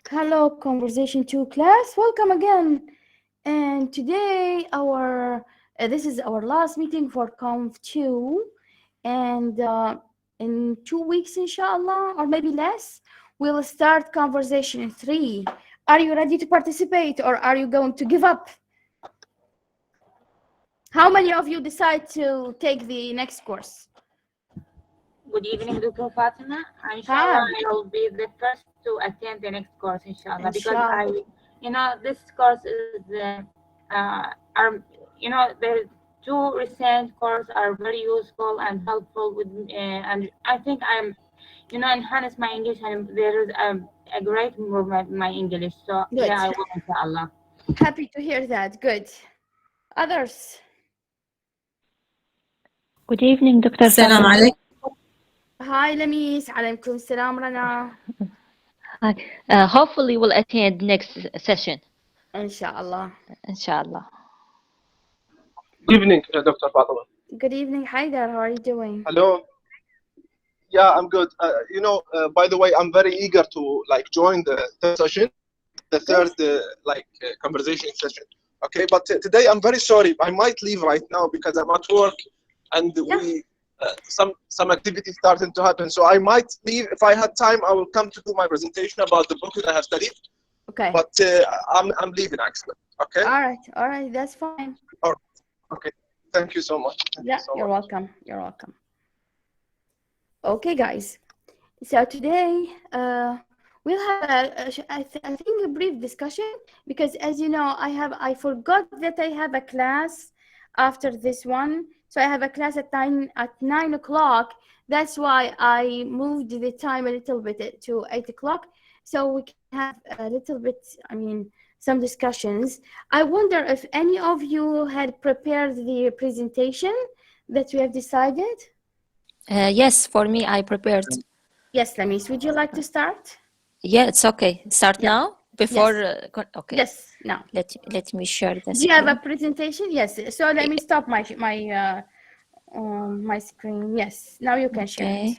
Hello, Conversation 2 class. Welcome again. And today this is our last meeting for Conv 2. And in 2 weeks, inshallah, or maybe less, we'll start Conversation 3. Are you ready to participate or are you going to give up? How many of you decide to take the next course? Good evening, Dr. Fatima. Inshallah, I'll be the first to attend the next course, inshallah, because this course is, the two recent courses are very useful and helpful with, and I think I'm, enhance my English, and there is a great improvement in my English. So Good. yeah, I will, inshallah. Happy to hear that. Good. Others? Good evening, Dr. Salam Fatima. alaikum. Hi, Lamis. Alaykum salam, Rana. Hi. Hopefully we'll attend next session. Inshallah. Inshallah. Good evening, Dr. Fatima. Good evening, Haidar. How are you doing? Hello. Yeah, I'm good. By the way, I'm very eager to join the third session, the third conversation session. Okay, but today I'm very sorry. I might leave right now because I'm at work, and some activity starting to happen. So I might leave. If I had time, I will come to do my presentation about the book that I have studied. Okay. But I'm leaving actually. Okay. All right. That's fine. All right. Okay. Thank you so much. You're welcome. You're welcome. Okay, guys. So today we'll have I think a brief discussion because, as you know, I forgot that I have a class after this one. So I have a class at 9 o'clock. That's why I moved the time a little bit to 8 o'clock. So we can have a little bit, some discussions. I wonder if any of you had prepared the presentation that we have decided. Yes, for me, I prepared. Yes, Lamis, would you like to start? Yeah, it's okay. Start now? Before? Yes. Okay. Yes, now. Let me share this. Do you have a presentation? Yes. So let me stop my screen. Yes. Now you can share it.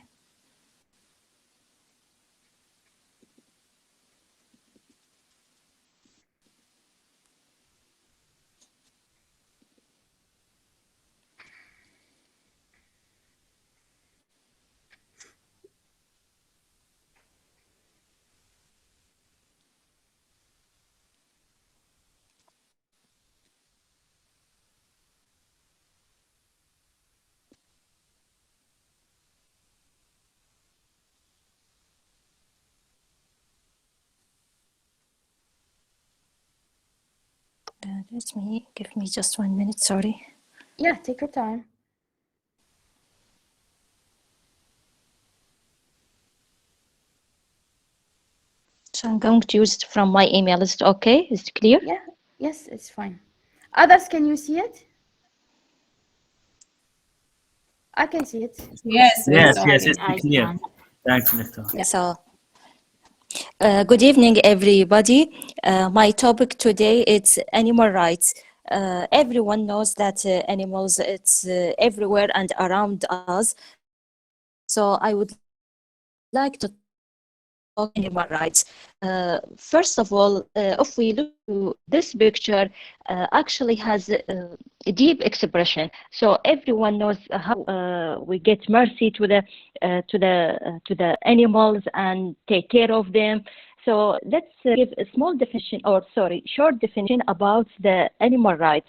Give me just 1 minute, sorry. Yeah, take your time. So I'm going to use it from my email. Is it okay? Is it clear? Yeah. Yes, it's fine. Others, can you see it? I can see it. Yes, it's clear. Thanks, Doctor. Yeah. So, good evening, everybody. My topic today is animal rights. Everyone knows that animals, it's everywhere and around us. So I would like to talk animal rights. First of all, if we look to this picture, actually has a deep expression. So everyone knows how we get mercy to the animals and take care of them. So let's give a short definition about the animal rights.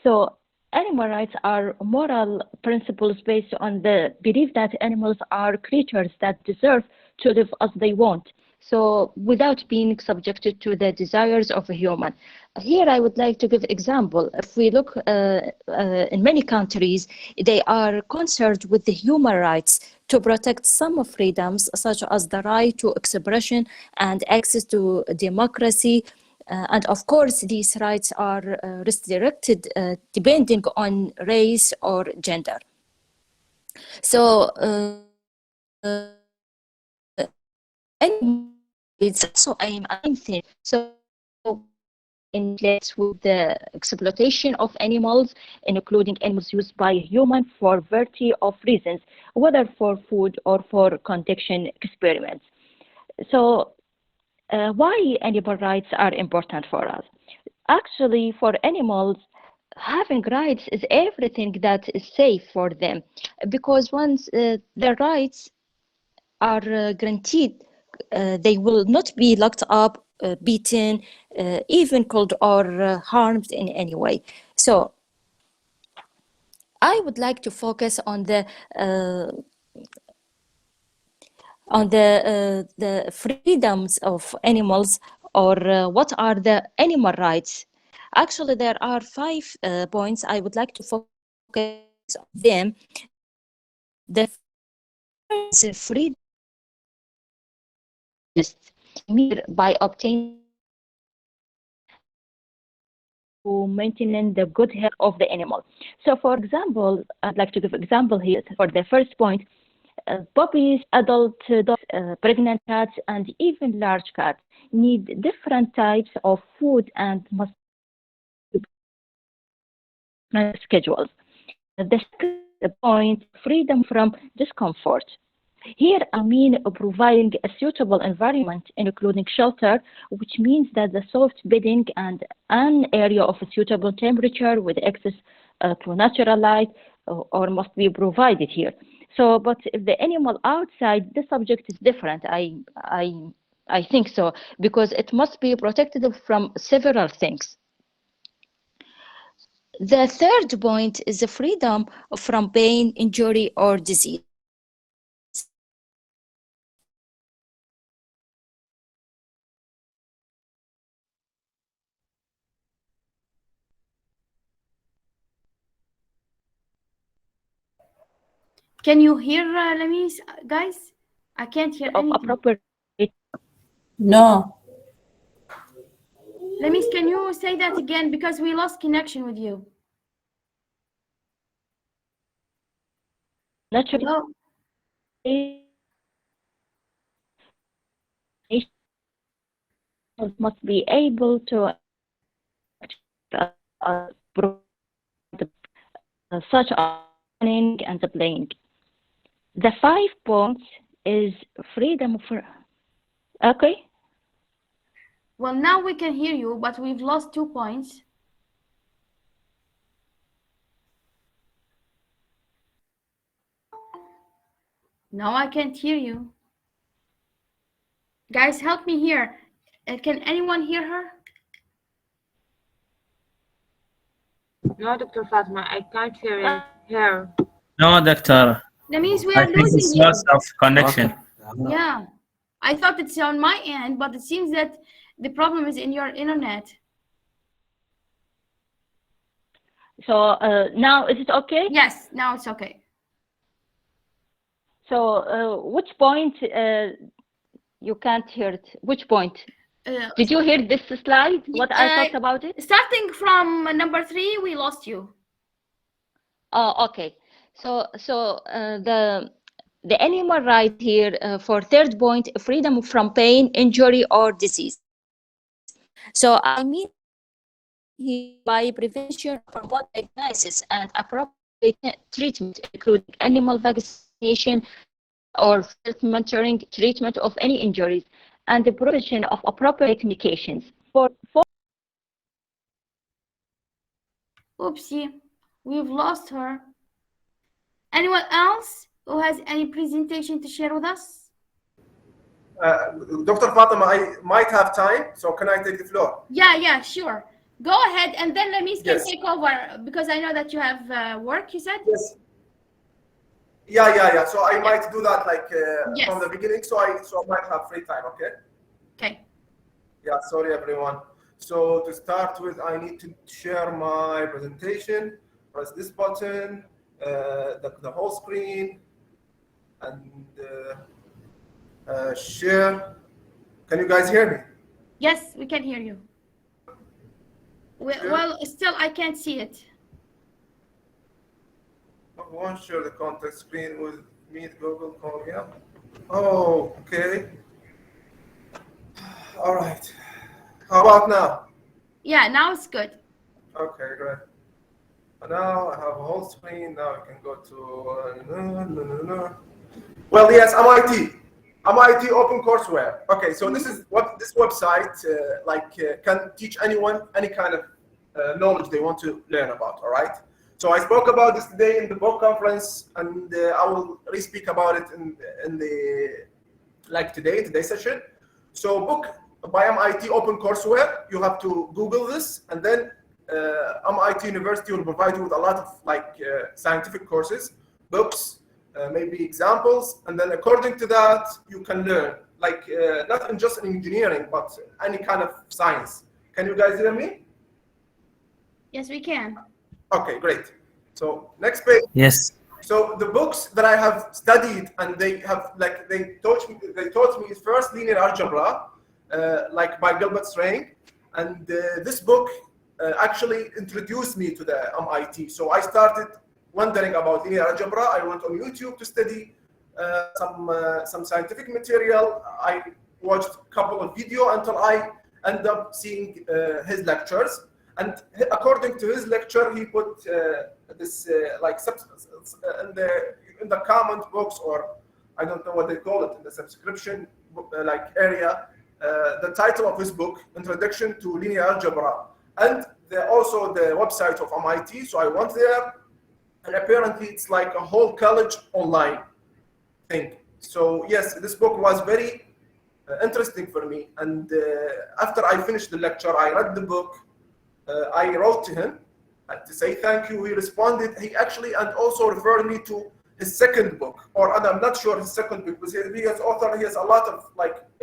So animal rights are moral principles based on the belief that animals are creatures that deserve to live as they want, so without being subjected to the desires of a human. Here I would like to give example. If we look in many countries, they are concerned with the human rights to protect some freedoms, such as the right to expression and access to democracy. And of course, these rights are restricted depending on race or gender. So it's also a main thing. So in place with the exploitation of animals, including animals used by humans for variety of reasons, whether for food or for conduction experiments. So why animal rights are important for us? Actually, for animals, having rights is everything that is safe for them, because once their rights are guaranteed, they will not be locked up, beaten, even killed or harmed in any way. So I would like to focus on the freedoms of animals, or what are the animal rights. Actually, there are 5 points I would like to focus on them. The first is freedom by obtaining to maintaining the good health of the animal. So, for example, I'd like to give an example here for the first point. Puppies, adult dogs, pregnant cats, and even large cats need different types of food and must schedules. The second point, freedom from discomfort. Here I mean providing a suitable environment, including shelter, which means that the soft bedding and an area of a suitable temperature with access to natural light or must be provided here. So, but if the animal outside, the subject is different. I think so, because it must be protected from several things. The third point is the freedom from pain, injury, or disease. Can you hear Lamis, guys? I can't hear anything. Appropriate. No. Lamis, can you say that again, because we lost connection with you? Hello? Must be able to such learning and the playing. The 5 points is freedom for. Okay. Well, now we can hear you, but we've lost 2 points. Now I can't hear you. Guys, help me here. Can anyone hear her? No, Dr. Fatima, I can't hear her. No, Doctor. That means we I are think it's losing you. loss of connection. Yeah, I thought it's on my end, but it seems that the problem is in your internet. So now is it okay? Yes, now it's okay. So which point you can't hear it? Which point? Did you hear this slide? What I talked about it? Starting from number 3, we lost you. Oh, okay. So the animal right here for third point, freedom from pain, injury, or disease. So I mean by prevention, promote diagnosis and appropriate treatment, including animal vaccination or monitoring treatment of any injuries, and the provision of appropriate medications. Oopsie, we've lost her. Anyone else who has any presentation to share with us? Dr. Fatima, I might have time, so can I take the floor? Yeah, sure. Go ahead, and then Lamis can Yes. take over, because I know that you have work, you said? Yes. Yeah. So I might do that Yes. from the beginning, so I might have free time, okay? Okay. Yeah, sorry everyone. So to start with, I need to share my presentation. Press this button, the whole screen, and share. Can you guys hear me? Yes, we can hear you. Well, still I can't see it. I won't share the contact screen with Meet, Google, Call, yeah. Oh, okay. All right. How about now? Yeah, now it's good. Okay, great. Now I have a whole screen. Now I can go to. Well, yes, I'm IT. MIT OpenCourseWare. Okay, so this is what this website can teach anyone any kind of knowledge they want to learn about. All right. So I spoke about this today in the book conference, and I will re-speak about it in the today's session. So book by MIT OpenCourseWare. You have to Google this, and then MIT University will provide you with a lot of scientific courses, books, maybe examples, and then according to that you can learn not in just in engineering but any kind of science. Can you guys hear me? Yes, we can. Okay, great. So next page. Yes. So the books that I have studied, and they taught me first linear algebra, by Gilbert Strang, and this book actually introduced me to the MIT. So I started wondering about linear algebra. I went on YouTube to study some scientific material. I watched a couple of videos until I ended up seeing his lectures. And according to his lecture, he put this in the comment box, or I don't know what they call it, in the subscription area, the title of his book, Introduction to Linear Algebra, and also the website of MIT. So I went there, and apparently it's like a whole college online thing. So yes, this book was very interesting for me. And after I finished the lecture, I read the book. I wrote to him to say thank you. He responded. He actually and also referred me to his second book, or I'm not sure his second book, because he has a lot of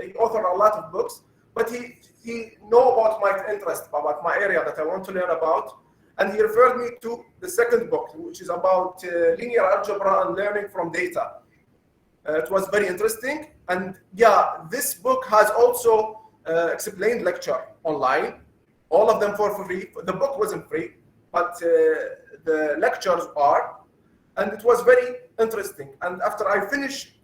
he authored a lot of books, but he know about my interest, about my area that I want to learn about, and he referred me to the second book, which is about linear algebra and learning from data. It was very interesting, and yeah, this book has also explained lecture online. All of them for free. The book wasn't free, but the lectures are, and it was very interesting. And after I finished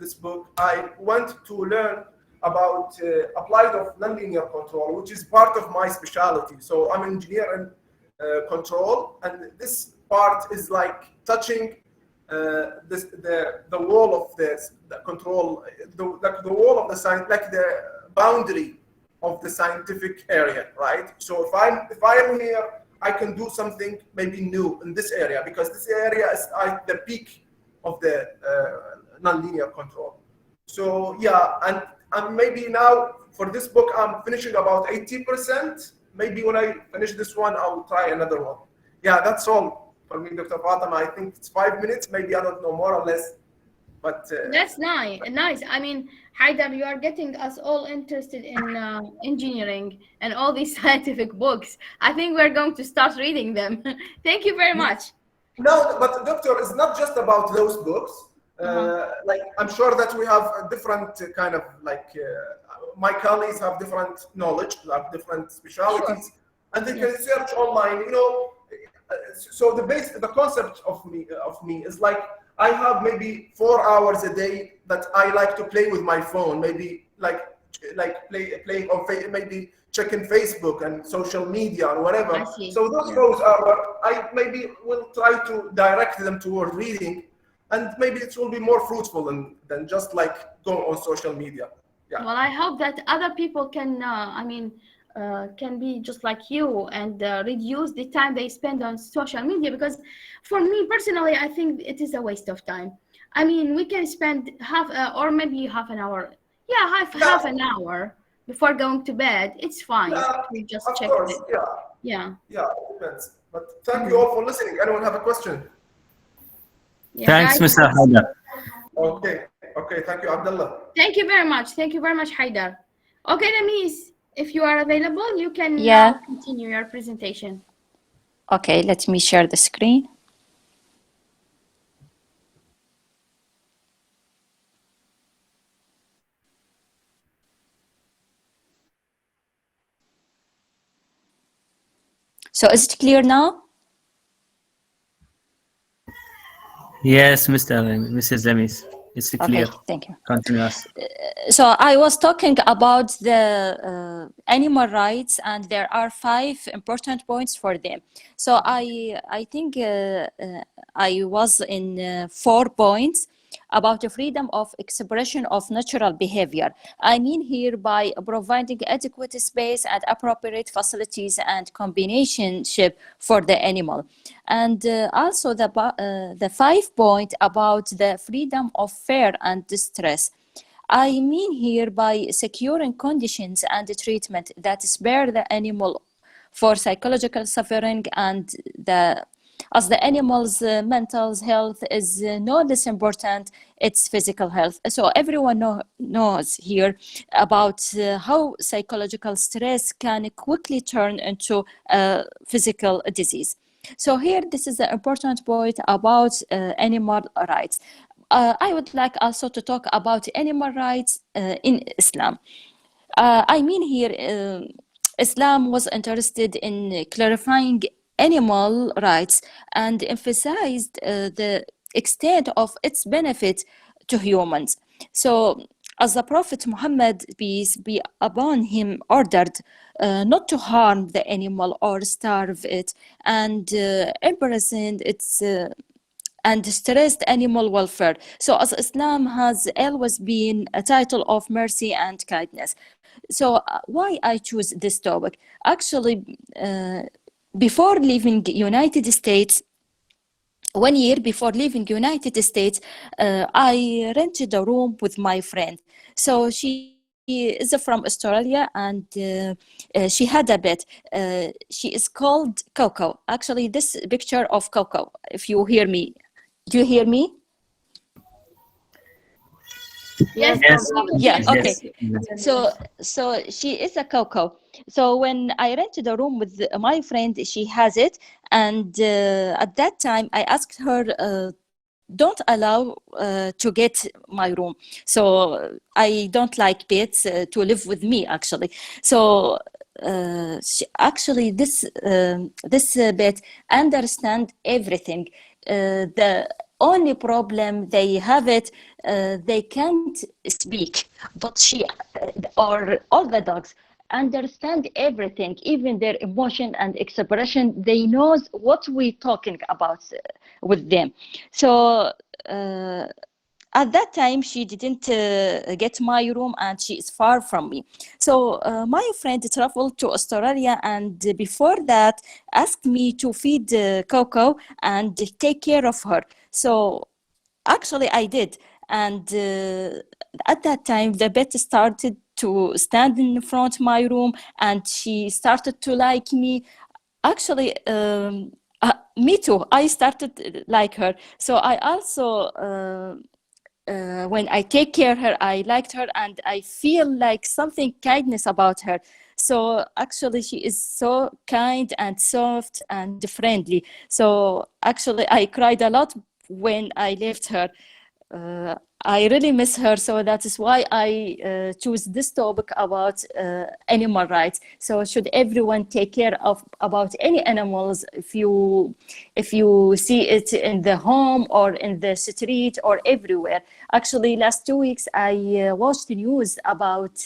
this book, I went to learn about applied of nonlinear control, which is part of my specialty. So I'm an engineer in control, and this part is touching the wall of the control, the wall of the science, the boundary of the scientific area, right? So if I am here, I can do something maybe new in this area, because this area is at the peak of the nonlinear control. So yeah, and maybe now for this book I'm finishing about 80%. Maybe when I finish this one, I'll try another one. Yeah, that's all for me, Dr. Fatima. I think it's 5 minutes, maybe, I don't know, more or less. But that's nice. I mean, Haidar, you are getting us all interested in engineering and all these scientific books. I think we're going to start reading them. Thank you very much. No, but doctor, it's not just about those books. I'm sure that we have a different kind of my colleagues have different knowledge, have different specialties, sure. And they can search online. So the concept of me is I have maybe 4 hours a day that I like to play with my phone, maybe playing on maybe checking Facebook and social media or whatever. I see. So those hours, I maybe will try to direct them toward reading, and maybe it will be more fruitful than just go on social media. Yeah. Well, I hope that other people can, can be just like you and reduce the time they spend on social media, because for me personally, I think it is a waste of time. I mean, we can spend or maybe half an hour. Yeah, half an hour before going to bed. It's fine. We just check it. Yeah. Yeah, it depends. But thank you all for listening. Anyone have a question? Yeah, thanks, Mr. Haidar. Okay, thank you, Abdullah. Thank you very much, Haidar. Okay, Namis, if you are available, you can continue your presentation. Okay, let me share the screen. So is it clear now? Yes, Mrs. Zamis. It's clear. Okay, thank you. Continuous. So I was talking about the animal rights, and there are 5 important points for them. So I think I was in 4 points. about the freedom of expression of natural behavior. I mean here by providing adequate space and appropriate facilities and combinationship for the animal. And also the 5 point about the freedom of fear and distress. I mean here by securing conditions and treatment that spare the animal for psychological suffering, and as the animal's mental health is no less important, its physical health. So everyone knows here about how psychological stress can quickly turn into physical disease. So here, this is the important point about animal rights. I would like also to talk about animal rights in Islam. I mean here, Islam was interested in clarifying animal rights and emphasized the extent of its benefit to humans. So, as the Prophet Muhammad, peace be upon him, ordered not to harm the animal or starve it, and imprisoned its and stressed animal welfare. So as Islam has always been a title of mercy and kindness. So why I choose this topic? Actually, before leaving United States, 1 year before leaving United States, I rented a room with my friend. So she is from Australia, and she had a pet. She is called Coco. Actually, this picture of Coco, if you hear me. Do you hear me? Yes. Yeah, okay. Yes. So she is a Coco. So when I rented a room with my friend, she has it. And at that time, I asked her, don't allow to get my room. So I don't like pets to live with me, actually. So actually, this pet understand everything. The only problem they have it, they can't speak, but she or all the dogs understand everything, even their emotion and expression. They knows what we're talking about with them. So at that time, she didn't get my room, and she is far from me. So my friend traveled to Australia, and before that asked me to feed Coco and take care of her. So actually I did. And at that time, the pet started to stand in front of my room, and she started to like me. Actually, me too. I started like her. So I also, when I take care of her, I liked her, and I feel like something kindness about her. So actually, she is so kind and soft and friendly. So actually, I cried a lot when I left her. I really miss her, so that is why I choose this topic about animal rights. So should everyone take care of about any animals if you see it in the home or in the street or everywhere. Actually, last 2 weeks I watched the news about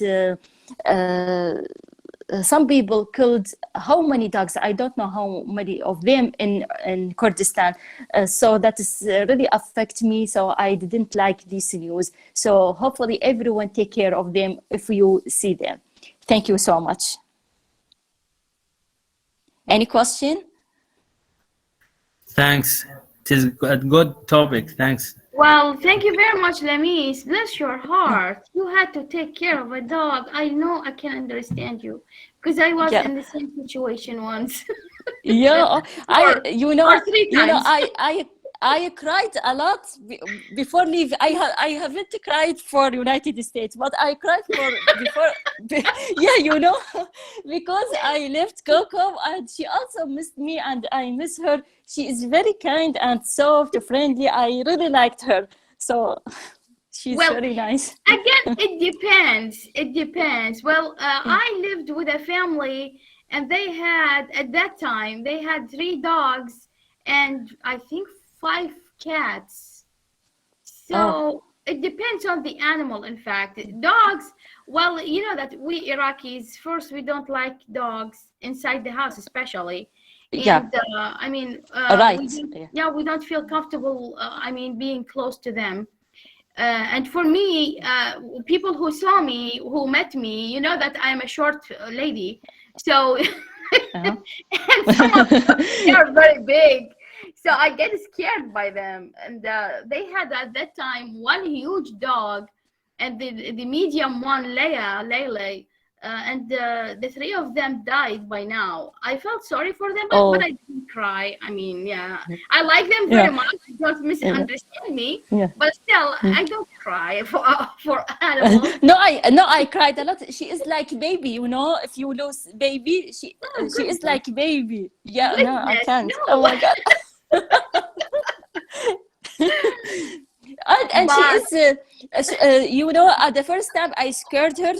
some people killed how many dogs? I don't know how many of them in Kurdistan. So that is really affect me. So I didn't like this news. So hopefully everyone take care of them if you see them. Thank you so much. Any question? Thanks. It is a good topic. Thanks. Well, thank you very much, Lamis. Bless your heart. You had to take care of a dog. I know I can understand you because I was in the same situation once. Yeah, Or 3 times. I cried a lot before leaving. I haven't cried for United States, but I cried for before. Yeah, because I left Coco, and she also missed me, and I miss her. She is very kind and soft, friendly. I really liked her. So she's very nice. Again, it depends. It depends. Well, I lived with a family, and they had, at that time, they had 3 dogs and I think 5 cats. So it depends on the animal, in fact. Dogs, well, you know that we Iraqis, first, we don't like dogs inside the house, especially. And I mean, we don't feel comfortable, being close to them. And for me, people who saw me, who met me, you know that I'm a short lady. So, and some of them, they are very big. So I get scared by them. And they had at that time one huge dog and the medium one, Layla. And the three of them died by now. I felt sorry for them, but I didn't cry. I mean, yeah, I like them very much. Don't misunderstand me. But still, I don't cry for animals. No, I cried a lot. She is like baby, you know. If you lose baby, she is like baby. Yeah, Goodness, no, I can't. no. Oh my God. And she is, you know, the first time I scared her,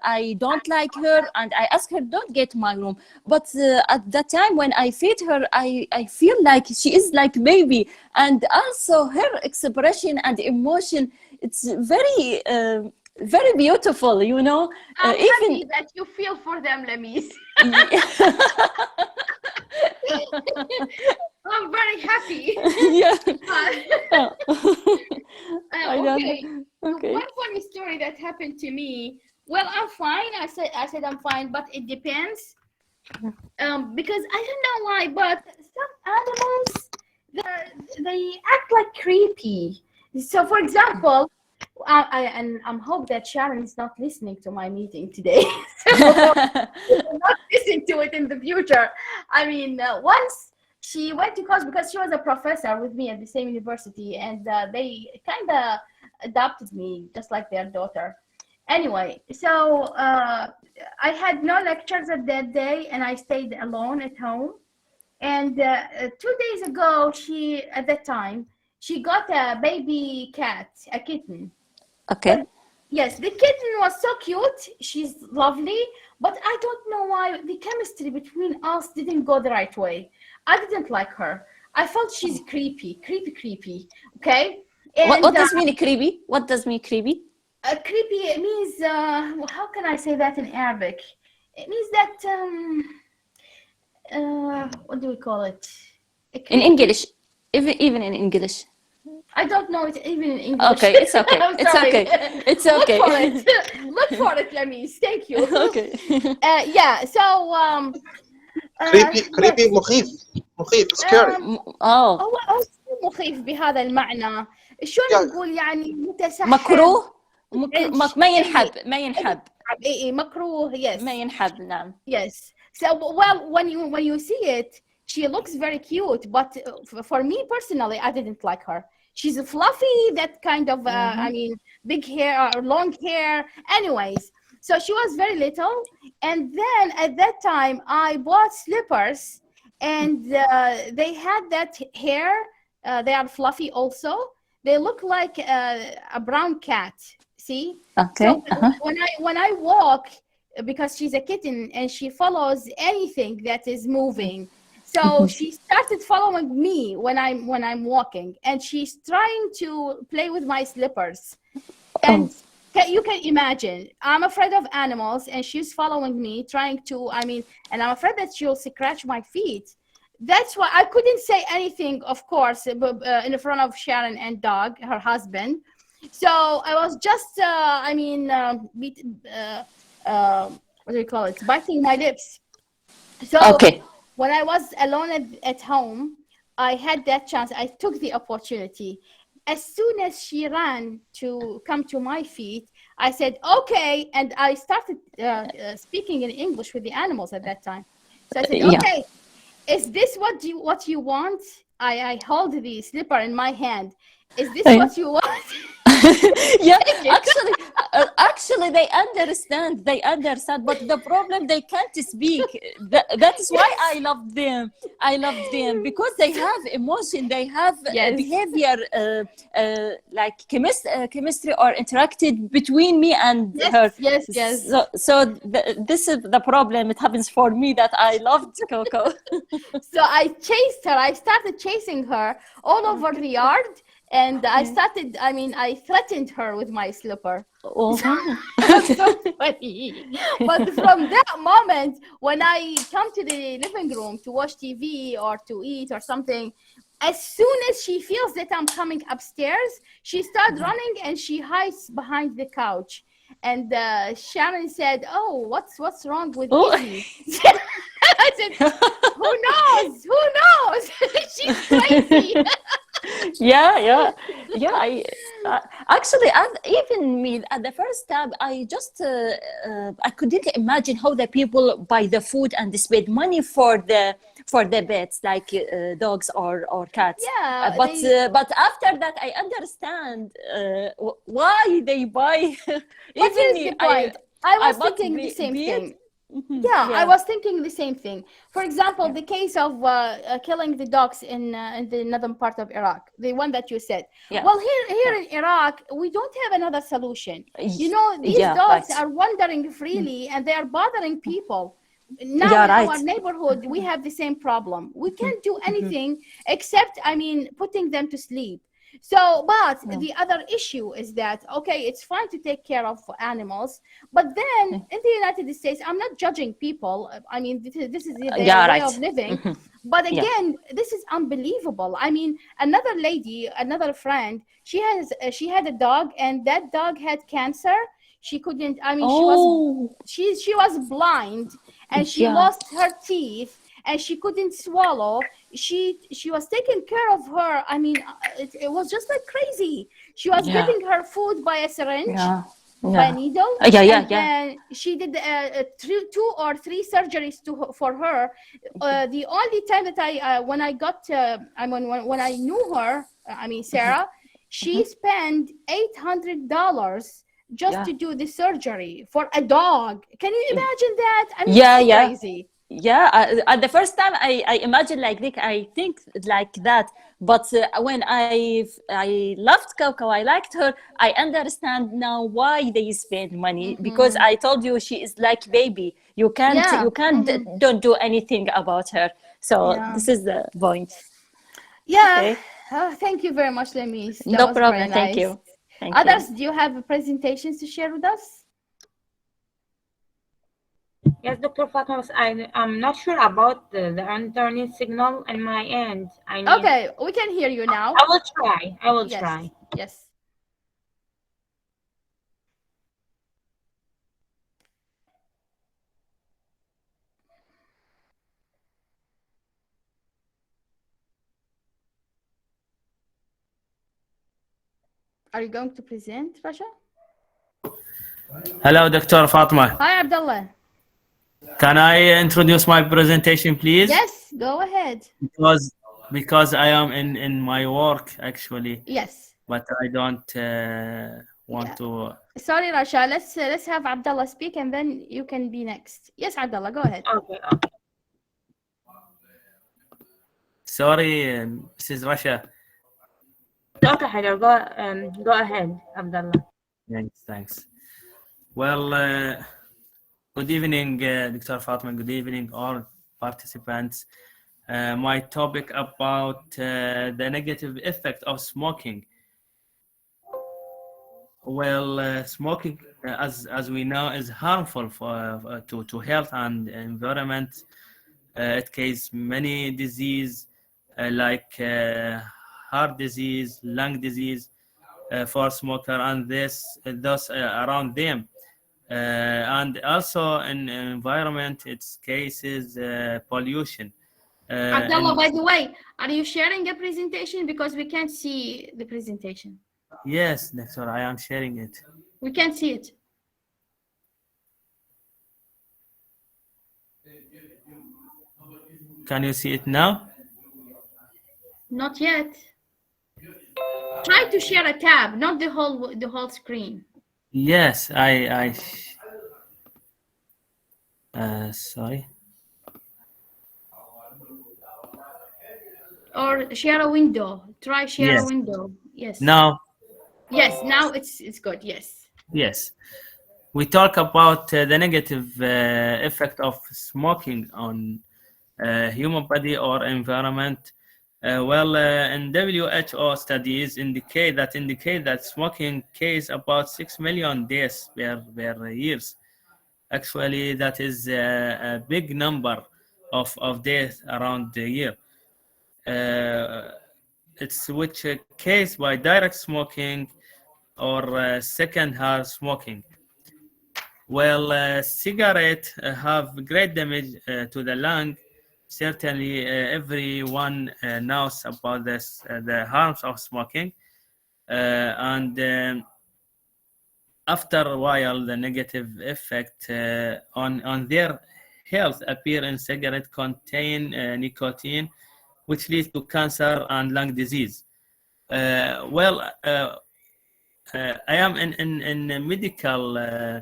I don't like her, and I asked her, don't get my room. But at that time when I feed her, I feel like she is like baby. And also her expression and emotion, it's very, very beautiful, you know. I'm even happy that you feel for them, Lamis. I'm very happy. Yeah. Okay. One funny story that happened to me. Well, I'm fine. I said I'm fine, but it depends. Because I don't know why, but some animals they act like creepy. So, for example, I'm hope that Sharon is not listening to my meeting today. So not listen to it in the future. I mean, once she went to college because she was a professor with me at the same university, and they kind of adopted me just like their daughter. Anyway, so I had no lectures at that day, and I stayed alone at home. And 2 days ago, at that time, she got a baby cat, a kitten. Okay. But, yes, the kitten was so cute. She's lovely, but I don't know why the chemistry between us didn't go the right way. I didn't like her. I felt she's creepy. Okay. And, what does mean creepy? What does mean creepy? Creepy means how can I say that in Arabic? It means that what do we call it? In English, even in English. I don't know it even in English. Okay, it's okay. It's sorry. okay. It's okay. Look for it, Lamis. Thank you. Okay. Yeah. So creepy مخيف scary. هو مخيف بهذا المعنى. شلون نقول يعني متسحب؟ مكروه. ما ينحب. إيه مكروه. Yes. ما ينحب. نعم. Yes. So well, when you see it, she looks very cute, but for me personally, I didn't like her. She's fluffy, that kind of, I mean, big hair or long hair. Anyways, so she was very little. And then at that time, I bought slippers, and they had that hair. They are fluffy also. They look like a brown cat. See? Okay. So when I walk, because she's a kitten and she follows anything that is moving. So she started following me when I'm walking, and she's trying to play with my slippers. And you can imagine, I'm afraid of animals, and she's following me, trying to, and I'm afraid that she'll scratch my feet. That's why I couldn't say anything, of course, in front of Sharon and Doug, her husband. So I was just, what do you call it? Biting my lips. So okay. When I was alone at home, I had that chance. I took the opportunity. As soon as she ran to come to my feet, I said, okay. And I started speaking in English with the animals at that time. So I said, okay, is this what you want? I hold the slipper in my hand. Is this what you want? Yeah, actually they understand, but the problem, they can't speak. That is why I love them because they have emotion, they have behavior, like chemistry or interacted between me and her. Yes. So this is the problem. It happens for me that I loved Coco. So I chased her. I started chasing her all over the yard. And I threatened her with my slipper. Oh. So funny. But from that moment, when I come to the living room to watch TV or to eat or something, as soon as she feels that I'm coming upstairs, she starts running and she hides behind the couch. And Sharon said, "Oh, what's wrong with Izzy?" I said, "Who knows? Who knows? She's crazy." Yeah. Actually, even me at the first time, I just I couldn't imagine how the people buy the food and they spend money for the pets, like dogs or cats. Yeah, but after that, I understand why they buy. But here's the point. I was thinking the same thing. Yeah, I was thinking the same thing. For example, the case of killing the dogs in the northern part of Iraq, the one that you said. Yeah. Well, here in Iraq, we don't have another solution. You know, these dogs are wandering freely and they are bothering people. Now in our neighborhood, we have the same problem. We can't do anything except, putting them to sleep. So, but the other issue is that, okay, it's fine to take care of animals, but then in the United States, I'm not judging people. This is their way of living. But again, this is unbelievable. Another lady, another friend, she had a dog, and that dog had cancer. She couldn't, she was blind, and she lost her teeth, and she couldn't swallow. She was taking care of her. It was just like crazy. She was getting her food by a syringe, by a needle. And she did 2 or 3 surgeries for her. The only time that when I got, when I knew her, Sarah, she spent $800 just to do the surgery for a dog. Can you imagine that? Crazy. Yeah, at the first time I imagine like this, I think like that. But when I loved Coco, I liked her. I understand now why they spend money, because I told you she is like baby. You can't don't do anything about her. So this is the point. Yeah. Okay. Thank you very much, Lemis. No problem. Thank you. Others, do you have presentations to share with us? Yes, Dr. Fatima, I'm not sure about the internet signal on my end. Okay, we can hear you now. I will try. Try. Yes. Are you going to present, Rasha? Hello, Dr. Fatima. Hi, Abdullah. Can I introduce my presentation, please? Yes, go ahead. Because I am in my work, actually. Yes. But I don't want to... Sorry, Rasha. Let's have Abdullah speak, and then you can be next. Yes, Abdullah, go ahead. Okay. Sorry, Mrs. Rasha. Okay, Haidar, go ahead, Abdullah. Thanks. Well, good evening, Dr. Fatima. Good evening, all participants. My topic about the negative effect of smoking. Well, smoking, as we know, is harmful to health and environment. It causes many diseases like heart disease, lung disease for smoker, and those around them. And also in environment, it cases pollution. Abdullah, by the way, are you sharing a presentation? Because we can't see the presentation. Yes, Doctor, I am sharing it. We can't see it. Can you see it now? Not yet. Try to share a tab, not the whole screen. Yes, sorry. Or share a window. Try share a window. Yes. Now. Yes, now it's good. Yes. Yes. We talk about the negative effect of smoking on human body or environment. In WHO studies indicate that smoking causes about 6 million deaths per years. Actually, that is a big number of deaths around the year. It's which case by direct smoking or second-hand smoking. Cigarettes have great damage to the lung. Certainly, everyone knows about this, the harms of smoking, and after a while, the negative effect on their health appear in cigarettes contain nicotine, which leads to cancer and lung disease. I am in medical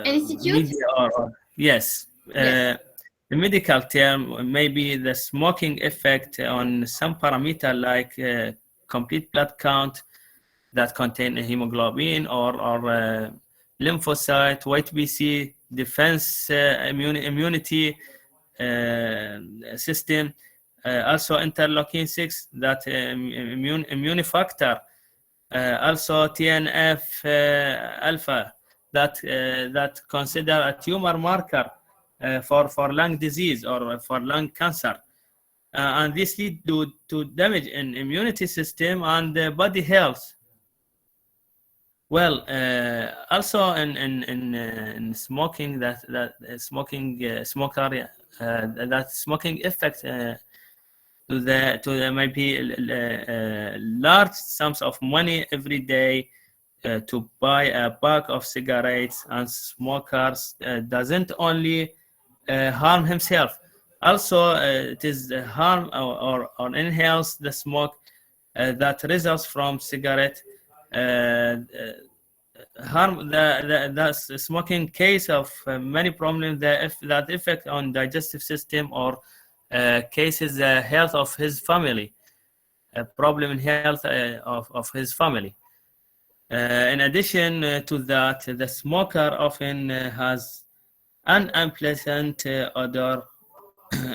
Institute? Yes. Yes. The medical term may be the smoking effect on some parameter like complete blood count that contain a hemoglobin or lymphocyte, white BC, defense immunity system, also interleukin 6, that immune factor, also TNF alpha, that consider a tumor marker for lung disease or for lung cancer, and this lead to damage in immunity system and body health. Also in smoking, that smoking effect to the maybe large sums of money every day to buy a pack of cigarettes, and smokers doesn't only harm himself, also it is harm or inhales the smoke that results from cigarette. Harm the smoking case of many problems that affect on digestive system or cases the health of his family, a problem in health of his family. In addition to that, the smoker often has an unpleasant odor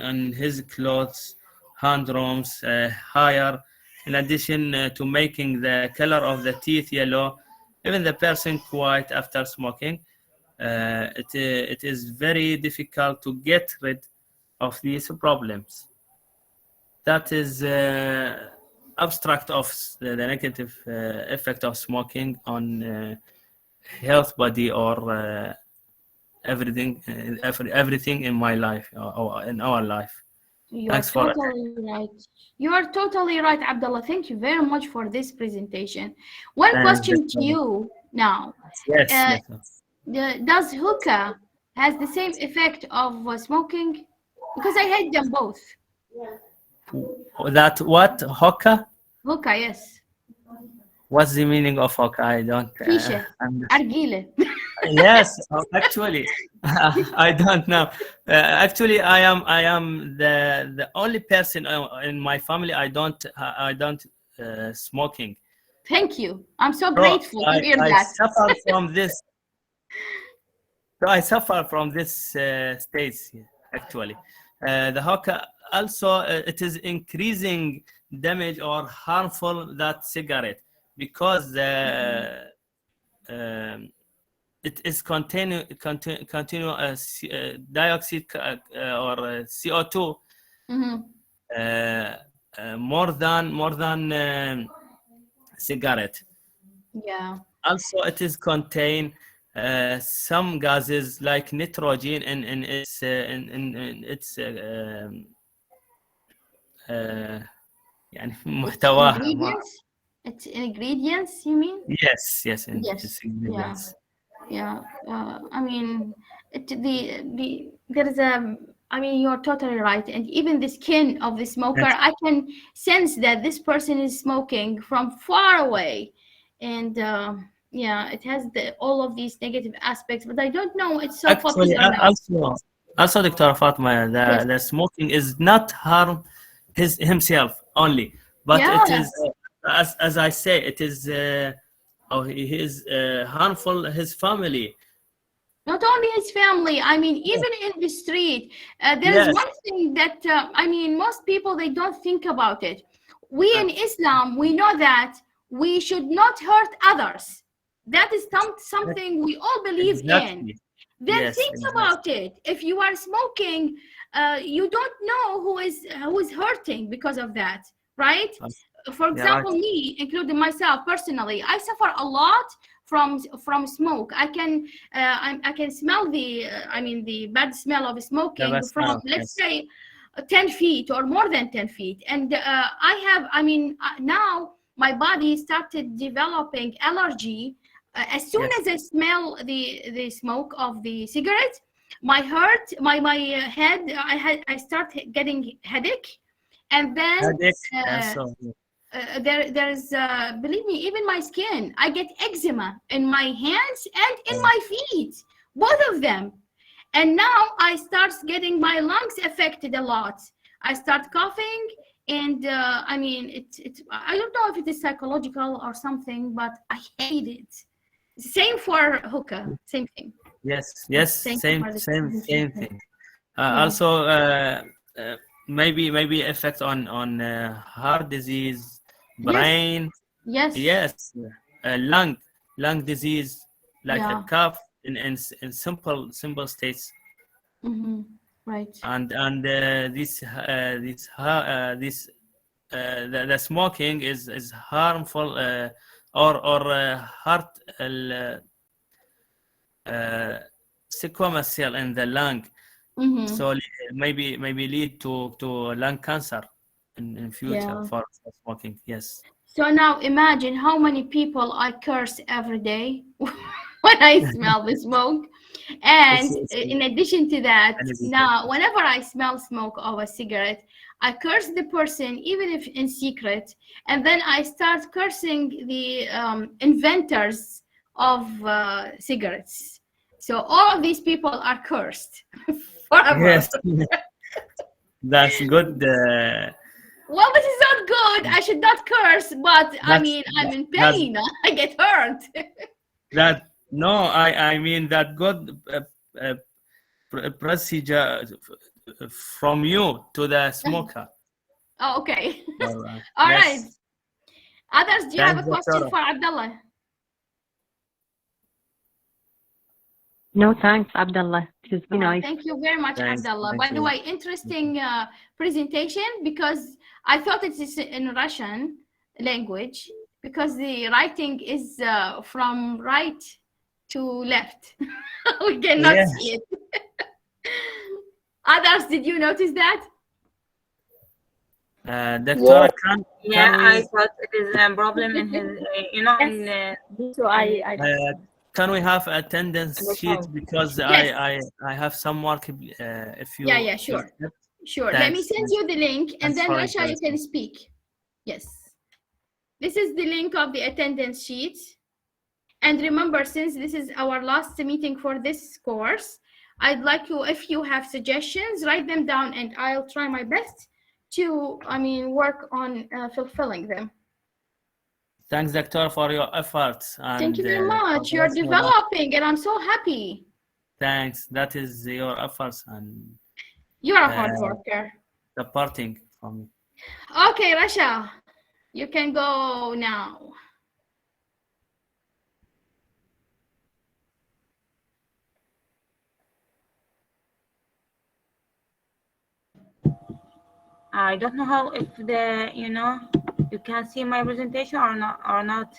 on his clothes, hand rooms, hair. In addition to making the color of the teeth yellow, even the person quiet after smoking, it is very difficult to get rid of these problems. That is abstract of the negative effect of smoking on health, body, or everything in my life or in our life. You are totally right. You are totally right, Abdullah. Thank you very much for this presentation. One question to you now. Yes. Does hookah has the same effect of smoking? Because I hate them both. That what? Hookah? Hookah, yes. What's the meaning of hookah? I don't Argile. Yes, actually, I don't know. Actually, I am the only person in my family I don't smoking. Thank you. I'm so grateful to hear that. I suffer from this. So I suffer from this state actually. The hookah also it is increasing damage or harmful that cigarette because it is continuous dioxide or CO2 more than cigarette. Yeah. Also, it is contain some gases like nitrogen in its يعني محتواها. Ingredients? It's ingredients, you mean? Yes. Yes. Ingredients. Yeah. I mean, there is a. I mean, you're totally right. And even the skin of the smoker, Yes. I can sense that this person is smoking from far away, and yeah, it has all of these negative aspects. But I don't know. It's so Actually, popular now. also, Dr. Fatima, the smoking is not harm himself only, but it is as I say, it is he is harmful his family. Not only his family, I mean, even in the street, there is Yes. one thing that, I mean, most people, they don't think about it. We in Islam, we know that we should not hurt others. That is something we all believe in. Exactly. Then Yes, think exactly. about it. If you are smoking, you don't know who is hurting because of that, right? For example, right. me, including myself personally, I suffer a lot from smoke. I can smell the the bad smell of smoking bad from smell, let's yes. say 10 feet or more than 10 feet. And now my body started developing allergy. As soon Yes. as I smell the smoke of the cigarette, my head, I start getting headache, and then Headache. Yes, so, there's believe me, even my skin, I get eczema in my hands and in my feet, both of them. And now I start getting my lungs affected a lot. I start coughing, and I don't know if it is psychological or something, but I hate it. Same for hookah, same thing. yes, Thank you same for the thing. presentation. Also, maybe effect on heart disease, brain. Yes. Lung disease, like a cough in simple states. Right. And the smoking is harmful or heart sequela cell in the lung. So maybe lead to lung cancer in future for smoking. Yes. So now imagine how many people I curse every day when I smell the smoke. And in addition to that, now whenever I smell smoke of a cigarette, I curse the person, even if in secret. And then I start cursing the inventors of cigarettes. So all of these people are cursed forever. Yes. That's good. Well, this is not good. I should not curse, but I'm in pain. I get hurt. I mean that good procedure from you to the smoker. Oh, okay. All right. Others, do you have a question Doctora. for Abdullah? No, thanks, Abdullah. It is very nice. Thank you very much, Thanks. Abdullah. Thank By the you. way, interesting presentation, because I thought it is in Russian language, because the writing is from right to left. We cannot see it. Others, did you notice that? Doctora, I thought it is a problem in his, can we have attendance sheet, because I have some work if you Sure. Let me Thanks. send you the link, and Thanks then for Rasha, you encouragement. can speak. Yes. This is the link of the attendance sheet. And remember, since this is our last meeting for this course, I'd like you, if you have suggestions, write them down, and I'll try my best to, work on fulfilling them. Thanks, Doctor, for your efforts. And, Thank you very much. You're developing, and I'm so happy. Thanks. That is your efforts and You're a hard worker. supporting from me. Okay, Rasha, you can go now. I don't know how, if you can see my presentation or not.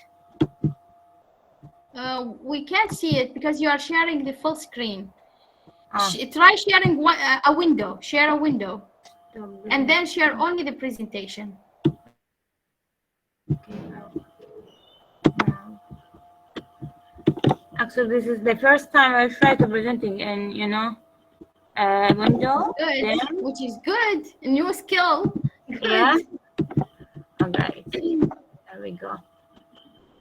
We can't see it because you are sharing the full screen. Try sharing a window. Share a window, and then share only the presentation. Actually, this is the first time I try to presenting in window. Good, which is good. A new skill. Good. Yeah. All right. There we go.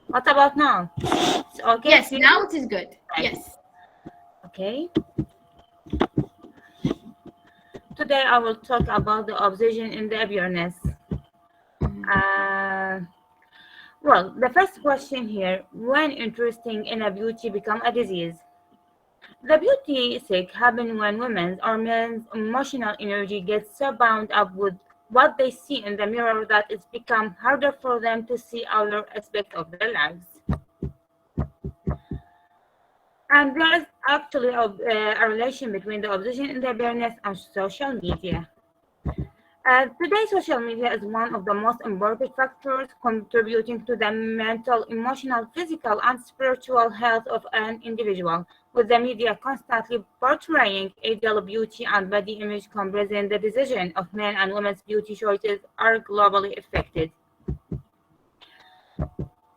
What about now? It's okay. Yes, now it is good. Right. Yes. Okay. Today I will talk about the obsession in the awareness. Well, the first question here: when interesting in a beauty become a disease? The beauty sick happens when women's or men's emotional energy gets so bound up with what they see in the mirror that it's become harder for them to see other aspects of their lives. And there is actually a relation between the obsession and the awareness of social media. Today, social media is one of the most important factors contributing to the mental, emotional, physical, and spiritual health of an individual, with the media constantly portraying ideal beauty and body image comparison. The decision of men and women's beauty choices are globally affected.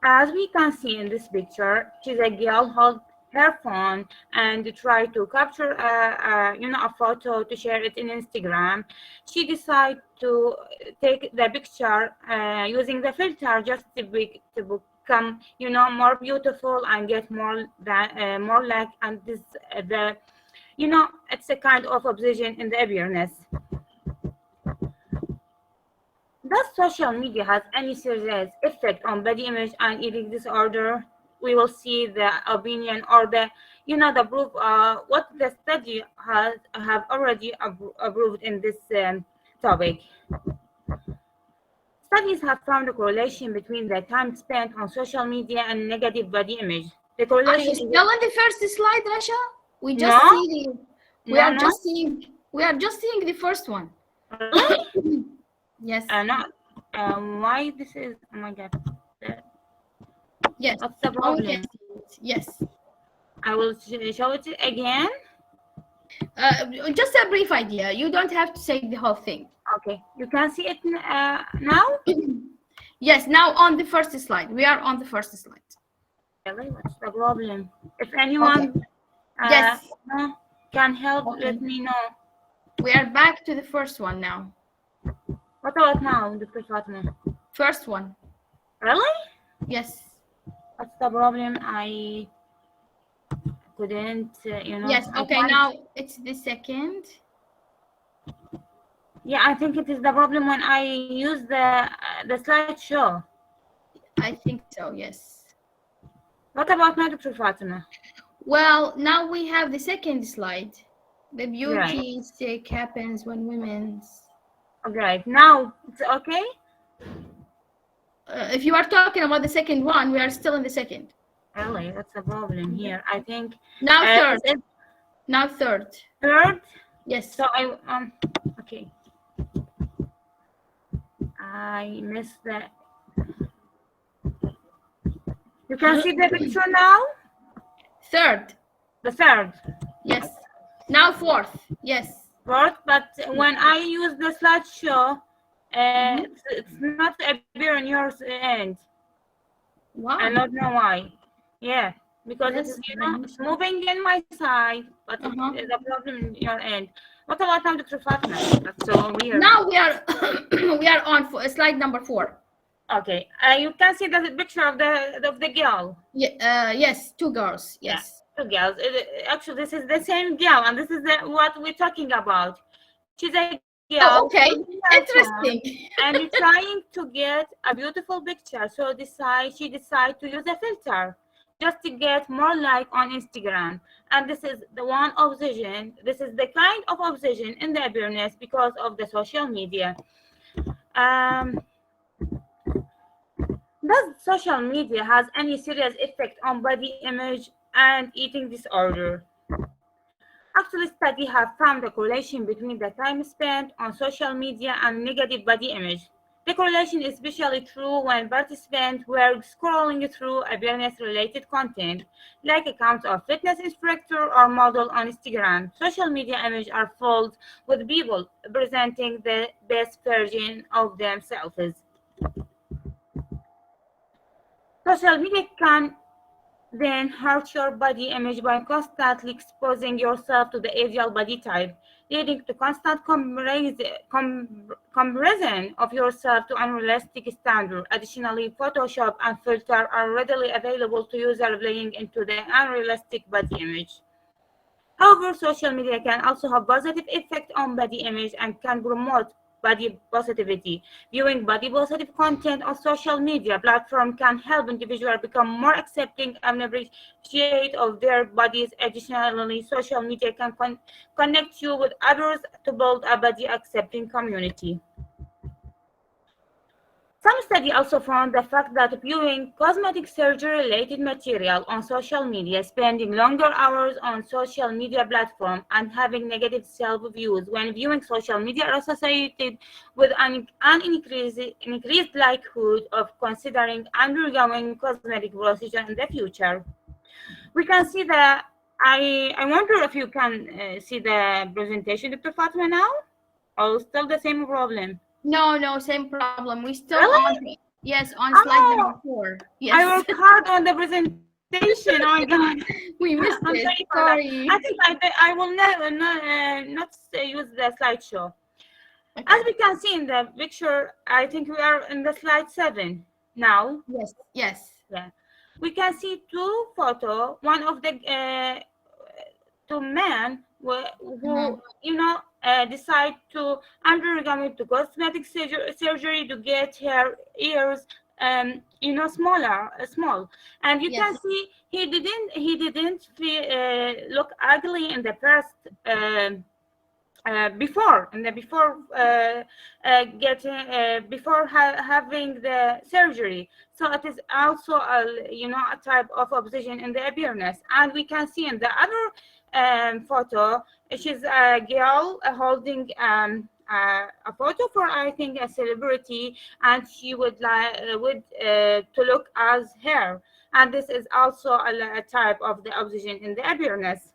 As we can see in this picture, she's a girl holds her phone and try to capture a photo to share it in Instagram. She decided to take the picture using the filter just to become more beautiful and get more like, and this it's a kind of obsession in the awareness. Does social media have any serious effect on body image and eating disorder? We will see the opinion or the proof what the study have already approved in this topic. Studies have found a correlation between the time spent on social media and negative body image. The correlation. Are you still on the first slide, Rasha? We just No. see we are just seeing the first one. Yes. Not. Why this is? Oh my God. Yes. What's the problem? Yes. I will show it again. Just a brief idea. You don't have to say the whole thing. Okay. You can see it now? Yes, now on the first slide. We are on the first slide. Really? What's the problem? If anyone Yes. can help, Okay. let me know. We are back to the first one now. What about now, Dr. Fatima? First one. Really? Yes. What's the problem? I couldn't, Yes. Okay. Now it's the second. Yeah, I think it is the problem when I use the slideshow. I think so. Yes. What about now, Dr. Fatima? Well, now we have the second slide. The beauty Right. sick happens when women's. Okay, now it's okay? If you are talking about the second one, we are still in the second. Really, what's the problem here? I think Now third. is it Now third. third? Yes. So okay. I missed that. You can see the picture now? Third. The third. Yes. Now fourth. Yes. Fourth, but when I use the slideshow, it's not appear on your end. Wow. I don't know why. Yeah, because That's it's it's moving in my side, but it's a problem in your end. What about now, Dr. Fatima? That's so weird. Now we are we are on slide number 4. Okay, you can see the picture of the girl. Yeah. Yes. 2 girls. Yes. Yeah, 2 girls. Actually, this is the same girl, and this is what we're talking about. She's a girl. Oh, okay. Interesting. And you're trying to get a beautiful picture, so she decided to use a filter just to get more like on Instagram. And this is the one obsession. This is the kind of obsession in the awareness because of the social media. Does social media has any serious effect on body image and eating disorder? Actually, studies have found a correlation between the time spent on social media and negative body image. The correlation is especially true when participants were scrolling through appearance-related content, like accounts of fitness instructor or model on Instagram. Social media images are filled with people presenting the best version of themselves. Social media can then hurt your body image by constantly exposing yourself to the ideal body type, leading to constant comparison of yourself to unrealistic standards. Additionally, Photoshop and filters are readily available to users playing into the unrealistic body image. However, social media can also have positive effect on body image and can promote body positivity. Viewing body positive content on social media platform can help individuals become more accepting and appreciate of their bodies. Additionally, social media can connect you with others to build a body accepting community. Some studies also found the fact that viewing cosmetic surgery-related material on social media, spending longer hours on social media platforms, and having negative self-views when viewing social media are associated with an increased likelihood of considering undergoing cosmetic procedure in the future. We can see the, I wonder if you can see the presentation, Dr. Fatima, now? Or still the same problem? No, same problem. We still Really? on slide number 4. Yes. I worked hard on the presentation. Oh my God. We missed I'm it. sorry. I think I will never not use the slideshow. Okay. As we can see in the picture, I think we are in the slide 7 now. Yes. Yeah. We can see two photos. One of the two men who decide to undergo the cosmetic surgery to get her ears small, and you can see he didn't look ugly in the first before having the surgery. So it is also a type of opposition in the appearance. And we can see in the other photo, she's a girl holding a photo for, I think, a celebrity, and she would like to look as her. And this is also a type of the opposition in the appearance.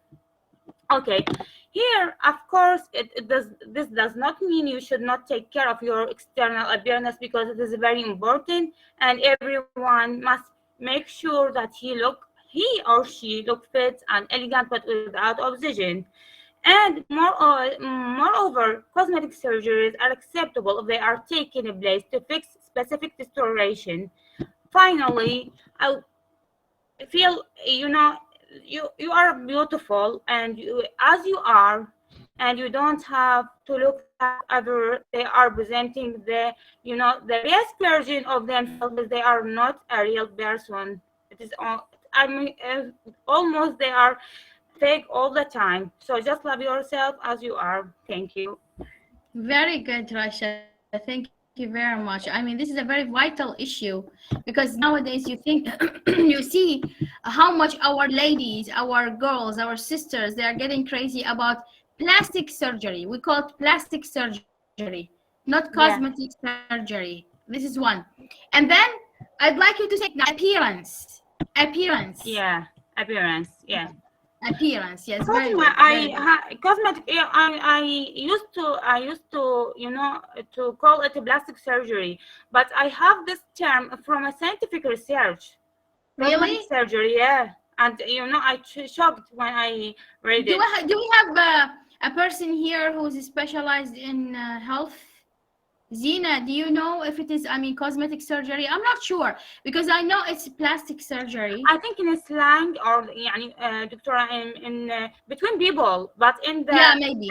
Okay, here, of course, this does not mean you should not take care of your external appearance, because it is very important, and everyone must make sure that he or she look fit and elegant, but without opposition. And moreover, cosmetic surgeries are acceptable if they are taken in place to fix specific distortion. Finally, I feel you are beautiful, and as you are, and you don't have to look at other. They are presenting the best version of themselves. They are not a real person. It is almost they are fake all the time. So just love yourself as you are. Thank you. Very good, Rasha. Thank you very much. I mean, this is a very vital issue, because nowadays you think you see how much our ladies, our girls, our sisters, they are getting crazy about plastic surgery. We call it plastic surgery, not cosmetic surgery. This is one. And then I'd like you to say now appearance. Yeah, appearance. Yeah. Appearance, yes. Very good. Cosmetic. I used to to call it a plastic surgery, but I have this term from a scientific research. Really? Cosmetic surgery, yeah. And I shocked when I read it. Do we have a person here who's specialized in health? Zina, do you know if it is, cosmetic surgery? I'm not sure, because I know it's plastic surgery. I think in slang, or Doctora, in between people, but in the maybe.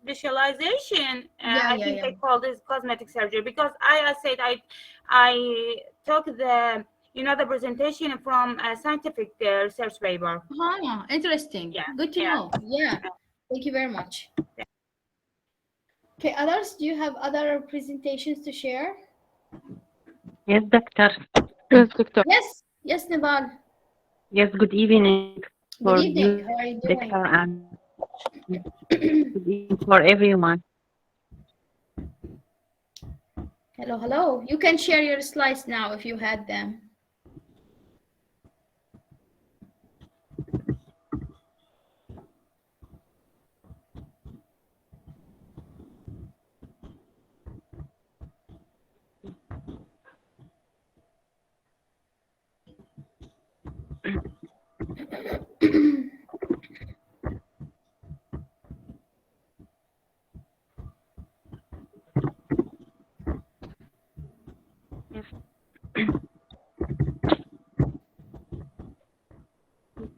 visualization, I think they call this cosmetic surgery, because I said I took the the presentation from a scientific research paper. Interesting. Yeah. Good to know. Yeah. Thank you very much. Okay, others, do you have other presentations to share? Yes, Doctor. Yes, Doctor. Yes, Nibal. Yes, good evening. Good evening. How are you doing? Doctor, and good evening for everyone. Hello. You can share your slides now if you had them.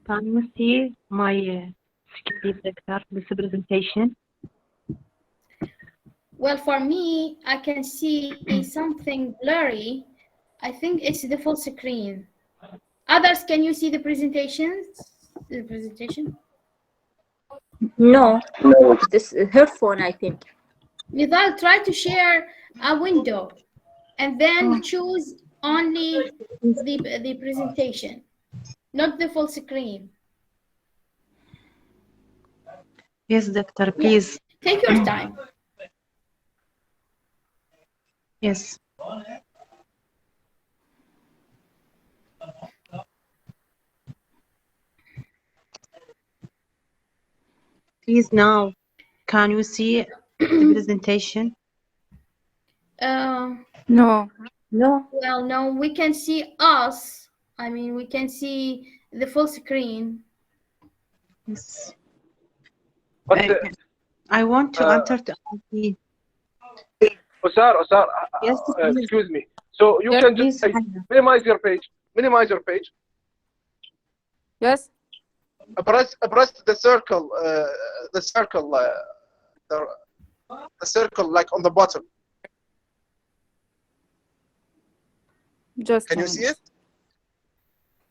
Can you see my screen, Doctor, this presentation? Well, for me, I can see something blurry. I think it's the full screen. Others, can you see the presentations? The presentation? No, this her phone, I think. Nidal, try to share a window and then choose only the presentation, not the full screen. Yes, doctor, please. Take your time. Yes. Please now, can you see the presentation? No. Well, no, we can see us. I mean, we can see the full screen. Yes. But I want to enter to see. Osar, Yes, excuse me. So you yes, can please. just minimize your page. Minimize your page. Yes. Press the circle. The circle like on the bottom. Just. Can you see it?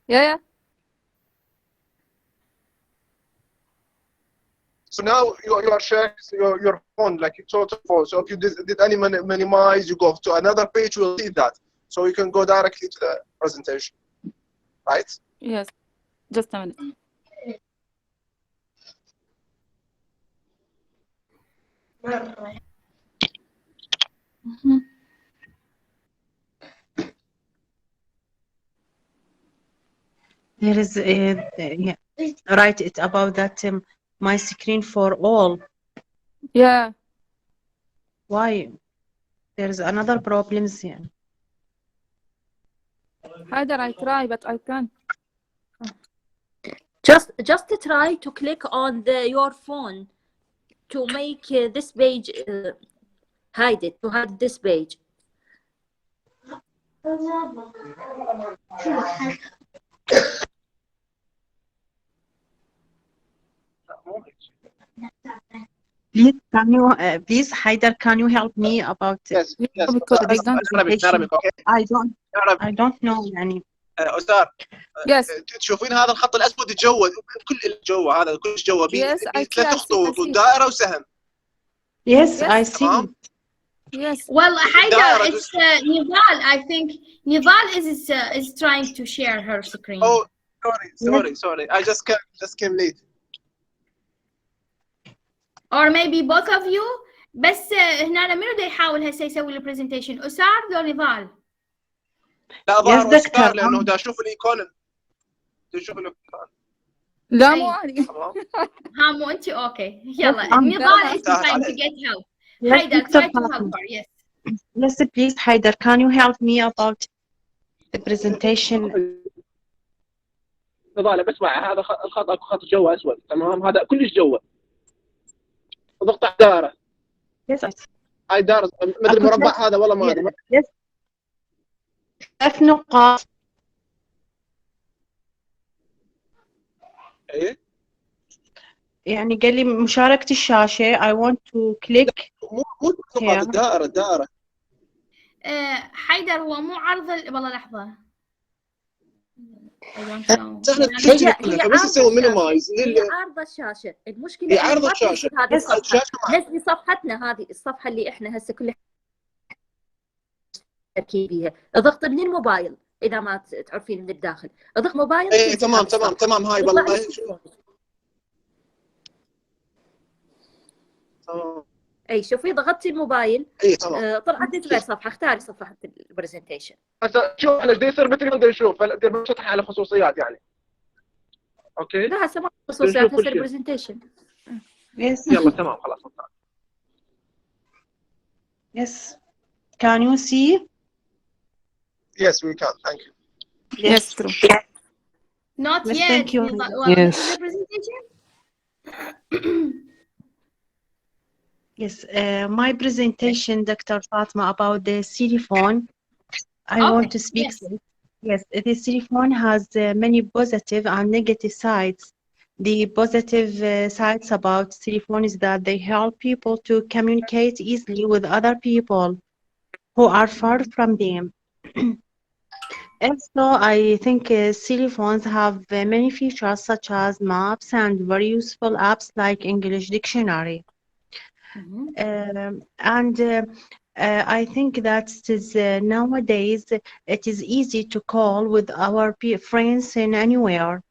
Yeah. So now you are sharing your phone, like your total phone. So if you did any minimize, you go to another page, you'll see that. So you can go directly to the presentation, right? Yes. Just a minute. There is yeah. Right, it's about that my screen for all. Yeah. Why? There's another problems here. Either I try, but I can't. Just try to click on your phone to make this page hide it, to hide this page. Please, can you please, Haider, can you help me about Yes. Because I don't. Arabic, okay. I don't know يعني. أستاذ. Yes. تشوفين هذا الخط الأسود جوا كل الجوا هذا كل جوا ثلاث خطوط والدائرة وسهم. Yes, I see. Yes. Well, Haida, it's Nidal. I think Nidal is trying to share her screen. Oh, sorry. I just came late. Or maybe both of you. بس هنا منو دا يحاول هسه يسوي البرزنتيشن؟ أسار ولا نضال؟ لا ظاهر أسار لأنه دا أشوف الإيكون. لا مو أنا. ها مو أنت أوكي. يلا نضال is trying to get help. Haida, try to help her. Yes. Yes, please, Haider, can you help me about the presentation? نضال بسمع هذا خط جوا أسود تمام هذا كلش جوا. ضغط على دائرة. Yes. هاي دائرة ما أدري مربع هذا والله ما أدري. Yes. 3 نقاط. إيه. يعني قال لي مشاركة الشاشة. I want to click. مو نقاط الدائرة. حيدر هو مو عرض والله لحظة. هي عارضة الشاشة. المشكلة هي عارضة الشاشة. هذه الصفحة. نزلي صفحتنا هذه الصفحة اللي احنا هسه كلها تركيبيها. اضغط من الموبايل إذا ما تعرفين من الداخل. اضغط موبايل. إيه تمام هاي والله. اي شوفي ضغطتي الموبايل. اي تمام. طلعت لك غير صفحه. اختاري صفحه البرزنتيشن. هسه شوف احنا ايش يصير مثل ما بدنا نشوف هلا بدنا نفتح على خصوصيات يعني. اوكي. لا هسه ما خصوصيات هسه البرزنتيشن. يس. يلا تمام خلاص. Yes. Can you see? Yes, we can. Thank you. Yes, true. Not Yes, yet. thank you. Yes. The presentation? Yes, my presentation, Dr. Fatima, about the city phone. I want to speak. Yes. Yes, the city phone has many positive and negative sides. The positive sides about telephone is that they help people to communicate easily with other people who are far from them. Also, I think cell phones have many features such as maps and very useful apps like English Dictionary. I think that nowadays it is easy to call with our friends in anywhere.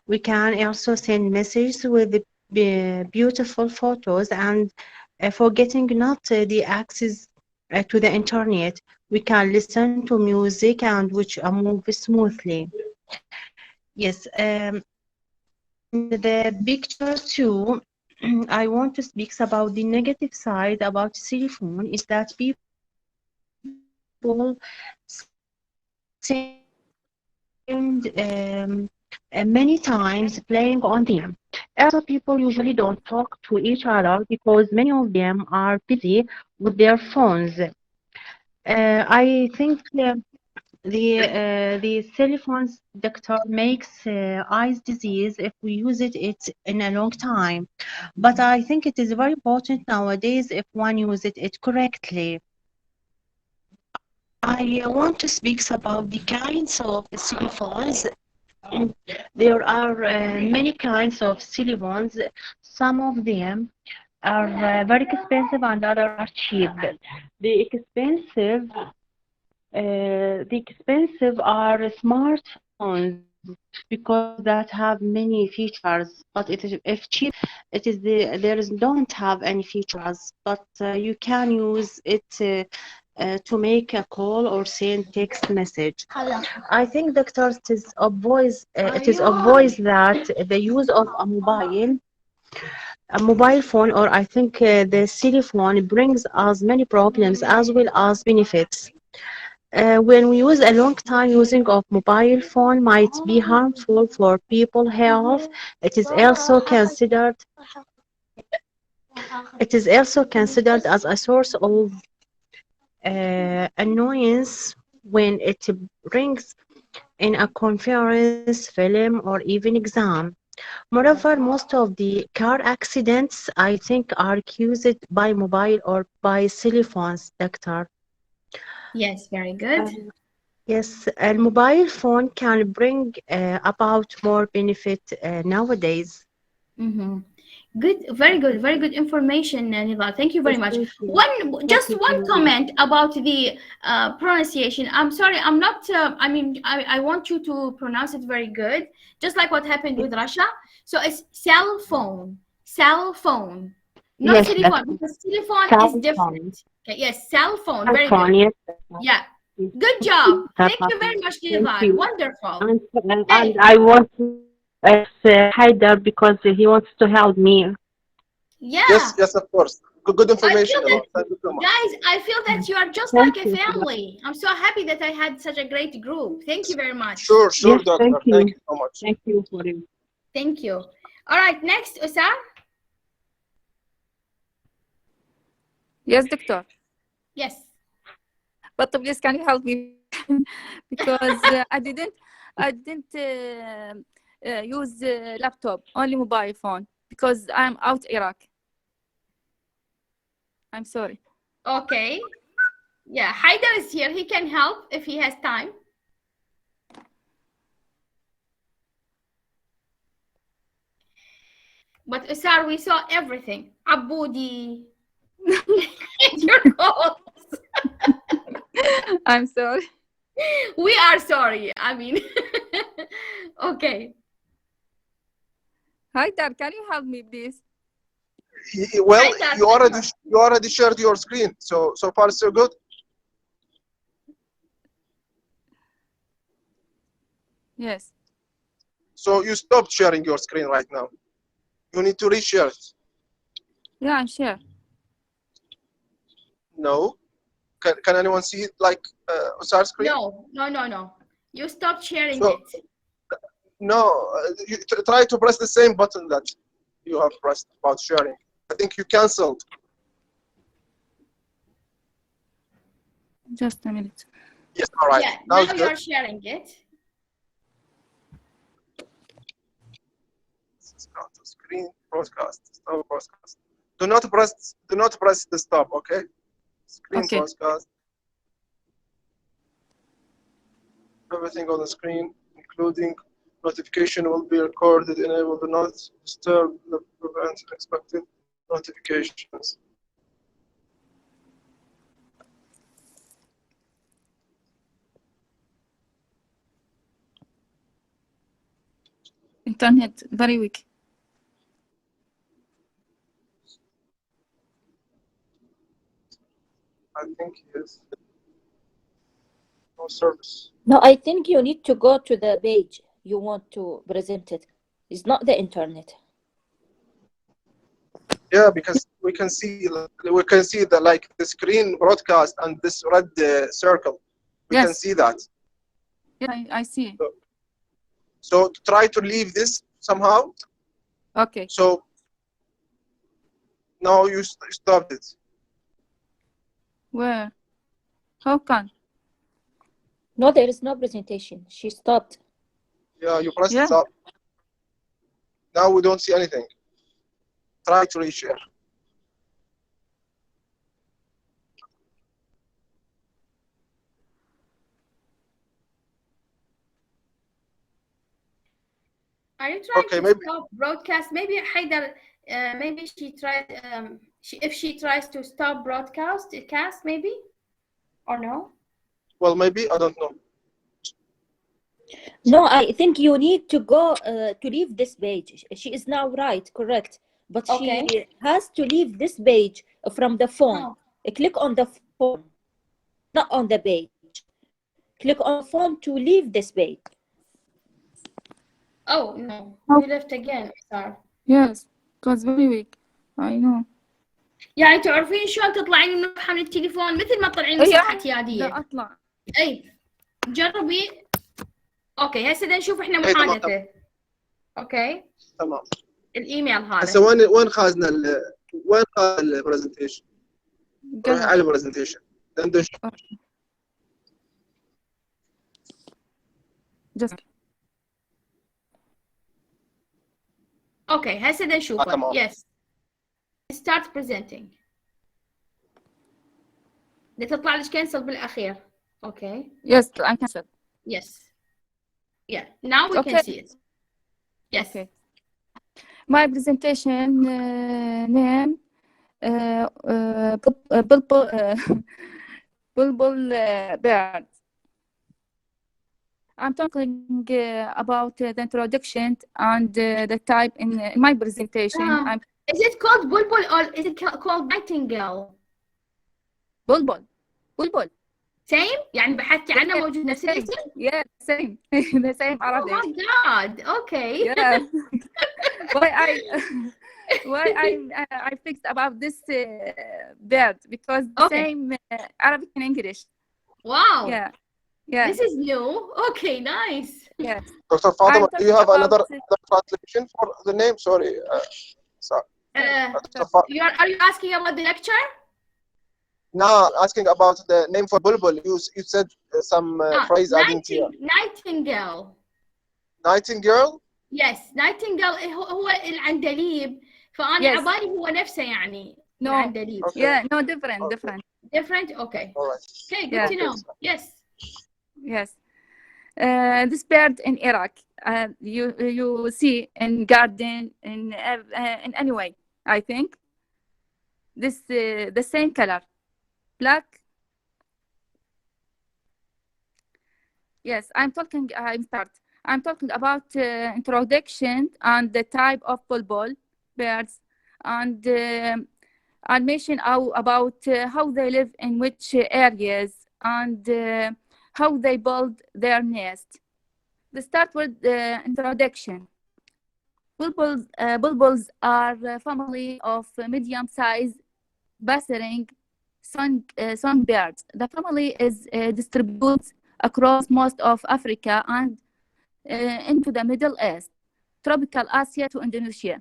We can also send messages with beautiful photos and forgetting not the access to the internet. We can listen to music and watch a movie smoothly. Yes, the picture too, I want to speak about the negative side about cell phone is that people spend many times playing on them. Also, people usually don't talk to each other because many of them are busy with their phones. I think the cell phones doctor makes eyes disease if we use it in a long time, but I think it is very important nowadays if one uses it correctly. I want to speak about the kinds of cell phones. There are many kinds of cell phones. Some of them are very expensive and others are cheap. The expensive are smartphones because that have many features. But if cheap, don't have any features. But you can use it to make a call or send text message. I think doctors it is obvious that the use of a mobile phone, or I think the cell phone brings us many problems as well as benefits. When we use a long time using of mobile phone might be harmful for people's health. It is also considered as a source of annoyance when it brings in a conference, film, or even exam. Moreover, most of the car accidents, I think, are caused by mobile or by cell phones, doctor. Yes, very good. Yes, a mobile phone can bring about more benefit nowadays. Good, very good information, Nila. Thank you very much. Thank you. One comment about the pronunciation. I'm sorry, I'm not. I want you to pronounce it very good, just like what happened with Russia. So it's cell phone, not Yes, telephone, because telephone is different. Okay, yes, cell phone. Very good. Yes. Yeah. Good job. Thank you very much, Nila. Wonderful. And I want to Haider because he wants to help me. Yeah. Yes, of course. Good information. Thank you so much. Guys, I feel that you are just like a family. I'm so happy that I had such a great group. Thank you very much. Sure, Yes, doctor. Thank you so much. Thank you for it. Thank you. All right, next, Usam. Yes, doctor. Yes. But please, can you help me? Because I didn't use laptop, only mobile phone, because I'm out Iraq. I'm sorry. Okay. Yeah, Haider is here. He can help if he has time. But Usar, we saw everything. Aboudi. Your calls. I'm sorry. We are sorry. I mean, okay. Haider, can you help me, please? Well, you already shared your screen, so far so good. Yes. So you stopped sharing your screen right now. You need to reshare it. Yeah, I'm sure. No. Can anyone see it like Usar's screen? No. You stopped sharing it. No, you try to press the same button that you have pressed about sharing. I think you canceled. Just a minute. Yes, all right. Yeah, now you're sharing it. This is not screen broadcast. Stop broadcast. Do not press the stop. Okay. Screen Okay. broadcast. Everything on the screen, including notification, will be recorded. Enable do not disturb the prevent unexpected notifications. Internet very weak. I think yes. No service. No, I think you need to go to the page you want to present it. It's not the internet. Yeah, because we can see the like the screen broadcast and this red circle. We can Yes. see that. Yeah, I see. So try to leave this somehow. Okay. So now you stopped it. Where? How can? No, there is no presentation. She stopped. Yeah, you pressed Yeah. stop. Now we don't see anything. Try to reshare. Are you trying Okay, to maybe. stop broadcast? Maybe Haidar, maybe she tried, if she tries to stop broadcast, maybe? Or no? Well, maybe, I don't know. No, I think you need to go to leave this page. She is now right, correct. But Okay. she has to leave this page from the phone. Oh. Click on the phone, not on the page. Click on the phone to leave this page. Oh, no. Oh. We left again. Sorry. Yes, it was very weak. I know. يعني تعرفين شلون تطلعين من حمل التليفون مثل ما تطلعين من أي صفحة لا اعتيادية. أطلع. أي جربي. أوكي هسه بدنا نشوف إحنا أي تمام. محادثة. أوكي. تمام. الإيميل هذا. هسه وين خازنا وين خاز البرزنتيشن؟ روح على البرزنتيشن. Just. أوكي هسه بدنا نشوفه. تمام. Yes. Start presenting. تطلع لك cancel بالأخير. Okay. Yes, I can. Yes. Yeah. Now we can see it. Yes. Okay. My presentation name Bulbul bird. I'm talking about the introduction and the type in my presentation. Is it called bulbul or is it called nightingale? Bulbul. Bulbul. Same? يعني بحثتي عنه موجود نفس الاسم؟ Yeah, same. The same Arabic. Oh my God. Okay. Yeah. Why I fixed about this bird because the same Arabic and English. Wow. Yeah. Yeah. This is new. Okay, nice. Yes. Dr. Fatima, do you have another translation for the name? Sorry. Sorry. Are you asking about the lecture? No, asking about the name for bulbul. You said some phrase I didn't hear. Nightingale. Nightingale? Yes, nightingale هو العندليب. فأنا عبالي هو نفسه يعني. No. العندليب. Okay. Yeah. No, different. Different. Different. Okay. All right. Okay. Good to know. Yes. Yes. This bird in Iraq, you see in garden in any way. I think this the same color, black. Yes, I'm talking about introduction and the type of bulbul birds and mention about how they live in which areas and how they build their nest. Let's start with the introduction. Bulbuls are a family of medium-sized passering songbirds. The family is distributed across most of Africa and into the Middle East, tropical Asia to Indonesia,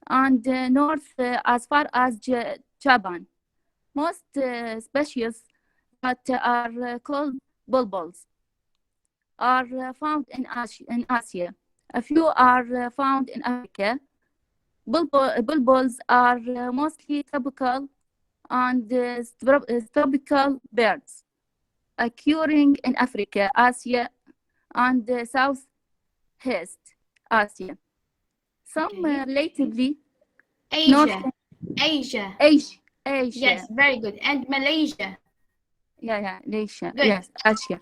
and north as far as Japan. Most species that are called bulbuls are found in Asia. A few are found in Africa, Bulbuls are mostly tropical and tropical birds, occurring in Africa, Asia, and Southeast Asia. Some relatively Asia. Asia. Asia. Yes, very good. And Malaysia. Yeah, Asia. Good. Yes, Asia.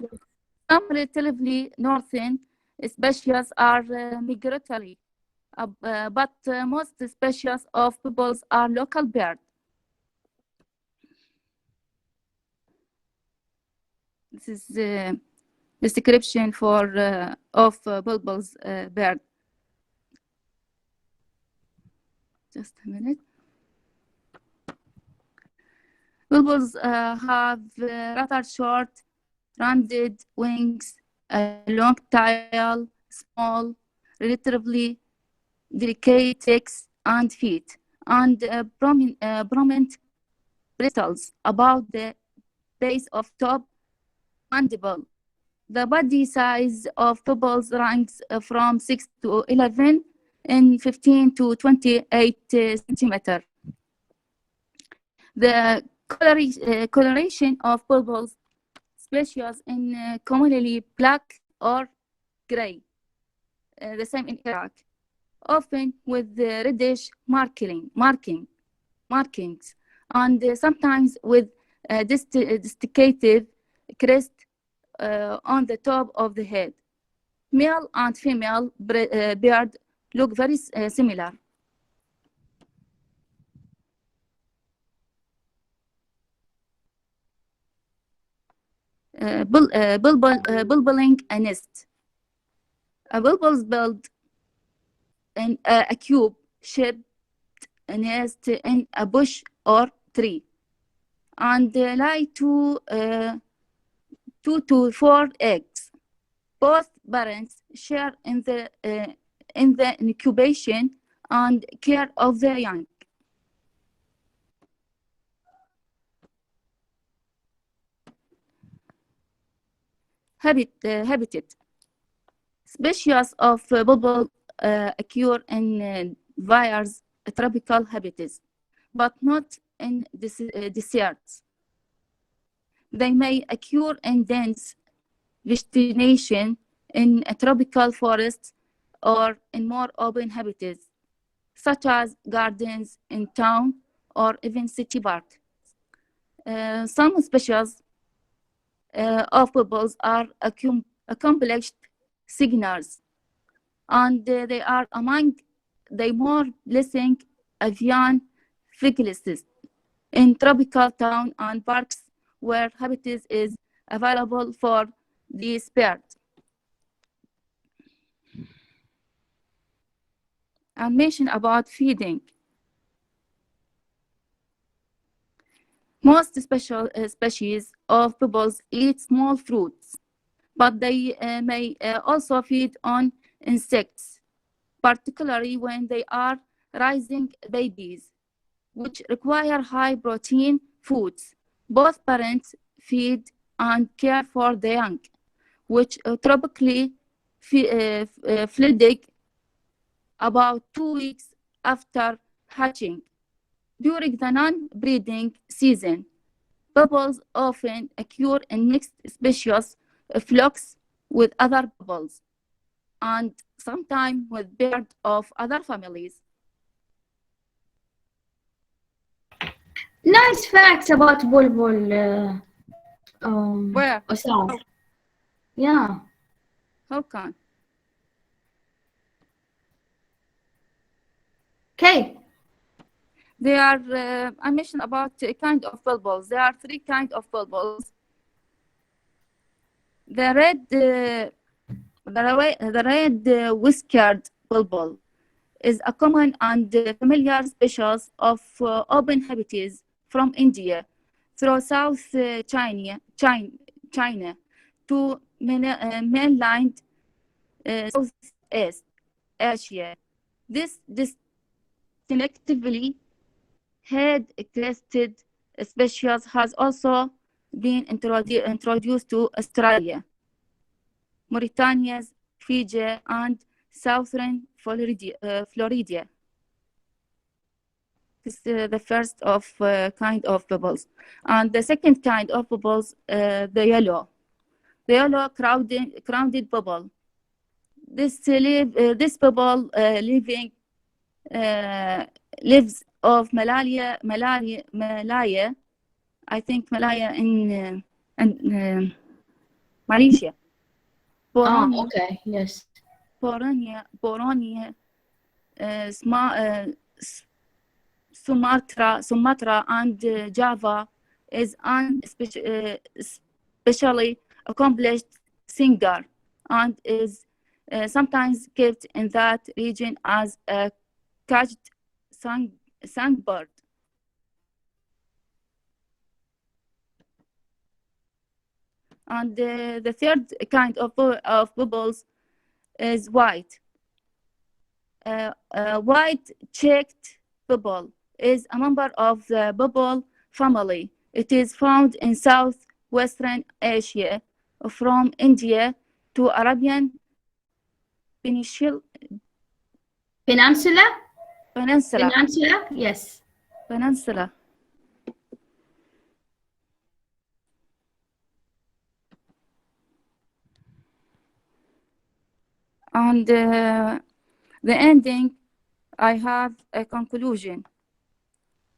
Some relatively northern species are migratory, but most species of bulbuls are local birds. This is the description for of bulbuls bird. Just a minute. Bulbuls have rather short, rounded wings, a long tail, small, relatively delicate legs and feet, and prominent bristles about the base of top mandible. The body size of bulbuls ranges from 6 to 11 and 15 to 28 centimeter. The coloration of bulbuls species in commonly black or gray, the same in Iraq, often with reddish markings, and sometimes with distinctive crest on the top of the head. Male and female bird look very similar. Bulbuling a nest. A bulbul's build in a cube-shaped nest in a bush or tree, and lay 2 to 4 eggs. Both parents share in the incubation and care of the young. Habitat. Species of bulbul occur in various tropical habitats, but not in deserts. They may occur in dense vegetation in tropical forests or in more open habitats, such as gardens in town or even city parks. Some species of bulbuls are accomplished singers, and they are among the more blessing avian fragilists in tropical towns and parks where habitat is available for these birds. And mention about feeding. Most species of bulbuls eat small fruits, but they may also feed on insects, particularly when they are raising babies, which require high protein foods. Both parents feed and care for the young, which typically fledgling about 2 weeks after hatching. During the non-breeding season, bulbuls often occur in mixed species flocks with other bulbuls, and sometimes with birds of other families. Nice facts about bulbul. Where? Osam. Yeah. How come? Okay. There are, I mentioned about a kind of bulbuls. There are 3 kinds of bulbuls. The red whiskered bulbul is a common and familiar species of open habitats from India through South China to mainland Southeast Asia. This distinctively head-crested species has also been introduced to Australia, Mauritania, Fiji, and southern Florida. This is the first of kind of bubbles. And the second kind of bubbles, the yellow crowded bubble. This bubble lives of Malaya. I think Malaya in Malaysia. Borneo, okay, yes. Borneo, Sumatra, and Java is an especially accomplished singer and is sometimes kept in that region as a caged songbird. And the third kind of bubbles is white. White-cheeked bubble is a member of the bubble family. It is found in southwestern Asia, from India to Arabian Peninsula. Yes. Peninsula. And the ending, I have a conclusion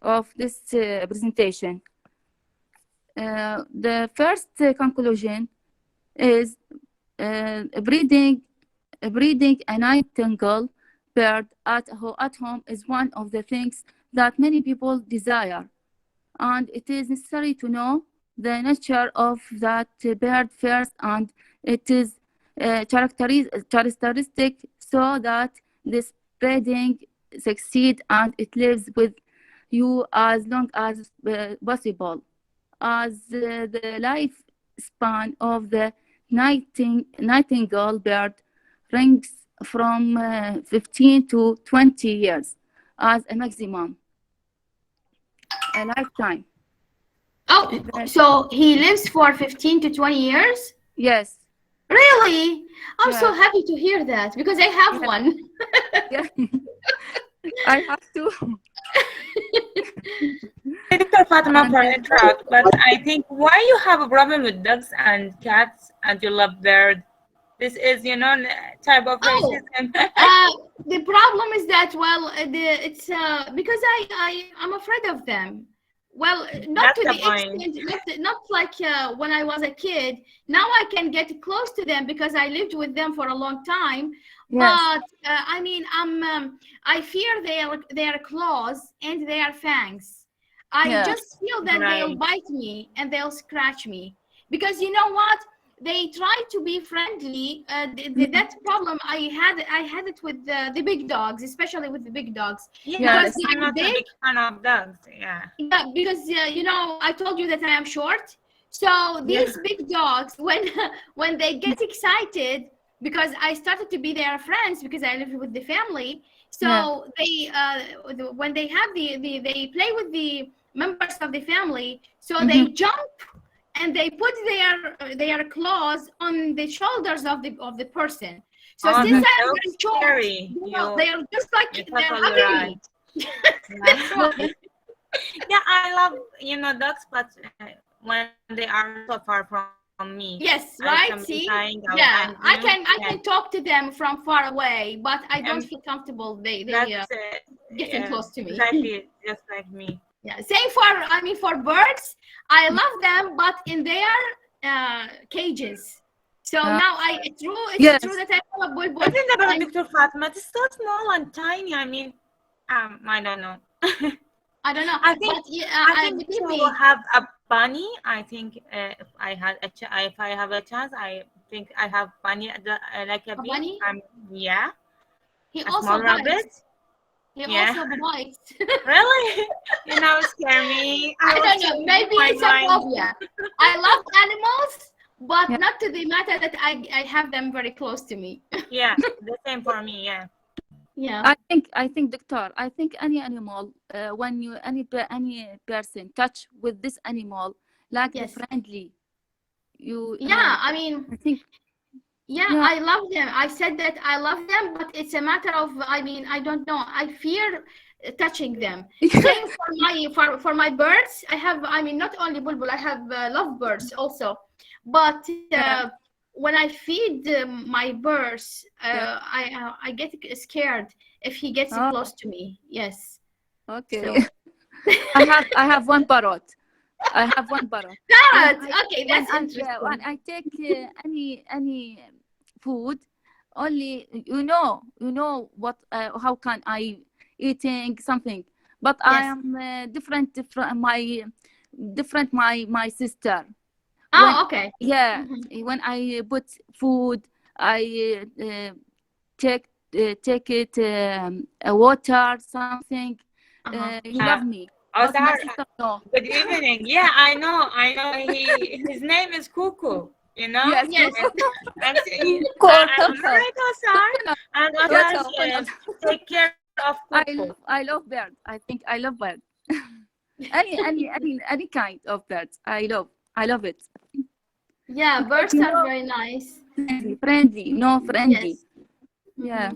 of this presentation. The first conclusion is breeding a nightingale bird at home is one of the things that many people desire, and it is necessary to know the nature of that bird first and it is characteristic so that this breeding succeed and it lives with you as long as possible, as the lifespan of the nightingale bird ranges from 15 to 20 years as a maximum, a lifetime. Oh, so he lives for 15 to 20 years? Yes. Really? I'm Yeah. so happy to hear that because I have one. Yeah. I have to. Dr. Fatima, for interrupt, but I think why you have a problem with dogs and cats and you love birds? This is, type of racism. The problem is that, well, it's because I'm afraid of them. Well, not That's to the the point. extent, not like when I was a kid. Now I can get close to them because I lived with them for a long time. Yes. But I mean, I fear their claws and their fangs. I Yeah. just feel that they'll Right. bite me and they'll scratch me because you know what? They try to be friendly. That problem I had it with the big dogs, especially with the big dogs. Yes, Because I'm they're not a big. big fan of dogs. Yeah. Yeah, because I told you that I am short. So these big dogs, when they get excited, because I started to be their friends because I live with the family. So they when they have they play with the members of the family. So they jump and they put their claws on the shoulders of the person. So Oh, since that's I'm so very short, scary. they are just like You're they're totally hugging me. That's right. Yeah, I love dogs, but when they are so far from me. Yes, I right. can be See, crying out yeah, and, I can talk to them from far away, but I don't feel comfortable. They That's getting close to me. Exactly, just like me. Yeah, same for birds. I love them, but in their cages. So now it's true that I have a bulbul. But in the bird, Dr. Fatima, it's so small and tiny. I mean, I don't know. I don't know. I think but, I think to have a bunny. I think if I had if I have a chance, I think I have bunny like a bunny. Yeah. He A also small rabbit. bites. He also bites. Really? Scare me. I don't know. Maybe it's a phobia. I love animals, but not to the matter that I have them very close to me. Yeah, the same for me. Yeah. Yeah. I think, Doctor, I think any animal, when any person touch with this animal, like the friendly, I mean, I think. Yeah, I love them. I said that I love them, but it's a matter of, I mean, I don't know. I fear touching them. Same for my birds. I mean, not only bulbul, I have lovebirds also. But when I feed my birds, I get scared if he gets close to me. Yes. Okay. So. I have one parrot. I have one parrot. Parrot. Okay, that's interesting. When I take any food, only you know what how can I eating something, but Yes. I am different from my sister. Okay. Yeah, when I put food, I take it water something. He love me. But my sister, no. Good evening. Yeah, I know. His name is Cuckoo. You know? Yes. Actually, Cuckoo. I'm right outside, and others take care of Cuckoo. I love birds. I think I love birds. any kind of birds. I love it. Yeah, birds are very nice. Friendly. Yes.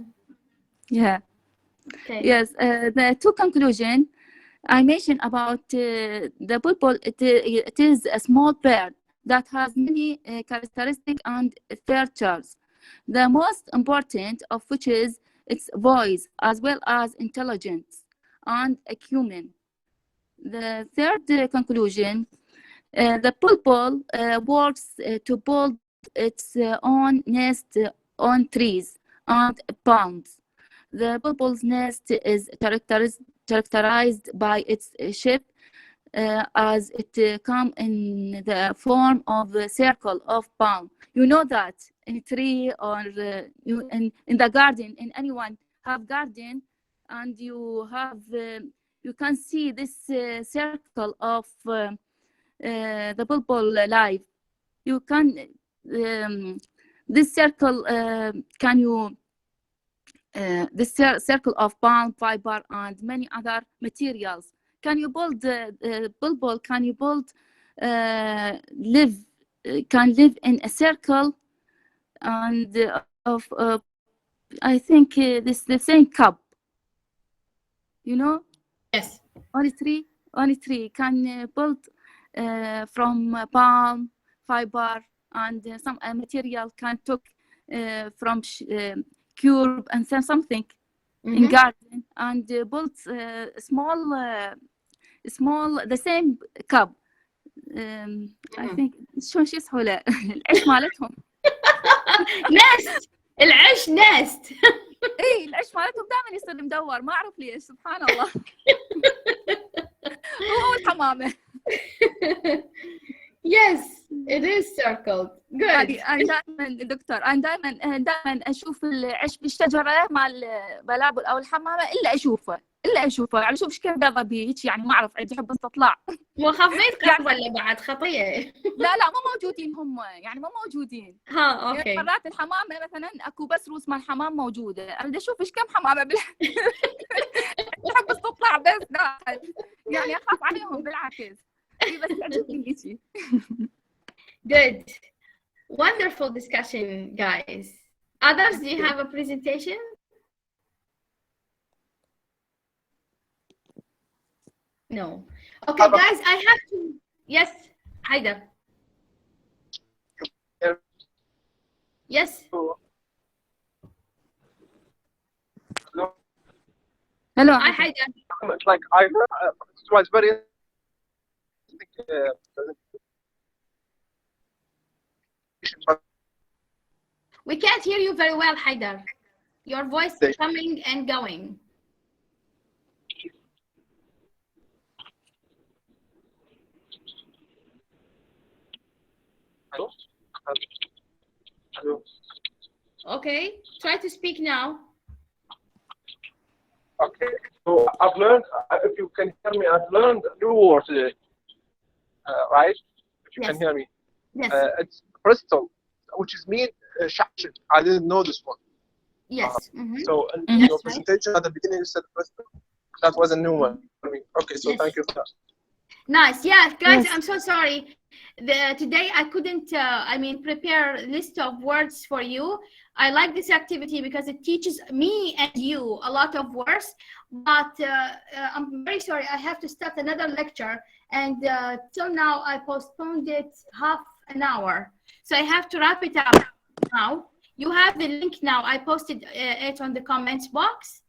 Yeah. Okay. Yes. The two conclusion I mentioned about the bulbul. It is a small bird that has many characteristics and features. The most important of which is its voice, as well as intelligence and acumen. The third conclusion, the bulbul works to build its own nest on trees and palms. The bulbul's nest is characterized by its shape, as it comes in the form of a circle of palm. You know that in a tree or in the garden, in anyone have garden, and you have you can see this circle of the bulbul life. You can this circle can you this circle of palm fiber and many other materials. Can you build bulbul? Can you build live in a circle and of I think this the same cup. You know? Yes. Only tree can build from palm fiber and some material can took from cube and something in garden and built small the same cup. I think شو يسحوا له العيش مالتهم. نست العيش نست. ايه العيش مالتهم دائما يصير مدور ما اعرف ليش سبحان الله. هو الحمامة. Yes, it is circled. Good. أنا دائما أشوف العيش بالشجرة مال بلابل أو الحمامة إلا أشوفه يعني شوف إيش كيف قرب هيك يعني ما أعرف عندي حب استطلاع. مو خفيت قرب ولا بعد خطية؟ لا مو موجودين هم يعني مو موجودين. أوكي. يعني مرات الحمامة مثلا أكو بس روس مال الحمام موجودة أريد أشوف إيش كم حمامة حب استطلاع بس داخل يعني أخاف عليهم بالعكس. بس تعجبني هيك. Good. Wonderful discussion, guys. Others, do you have a presentation? No. Okay, guys, I have to. Yes, Haida. Yes. Hello. Hi, Haida. Like I heard, it was very. We can't hear you very well, Haidar. Your voice is coming and going. Hello. Okay, try to speak now. Okay, so I've learned, if you can hear me, I've learned a new word today, right? If you can hear me. Yes. It's crystal, which is mean shashid. I didn't know this one. Yes. So in your presentation at the beginning, you said crystal. That was a new one for me. Okay, so thank you for that. Nice. Yeah, guys, Yes. I'm so sorry. Today I couldn't, prepare a list of words for you. I like this activity because it teaches me and you a lot of words. But I'm very sorry. I have to start another lecture, and till now I postponed it half an hour. So I have to wrap it up now. You have the link now. I posted it on the comments box.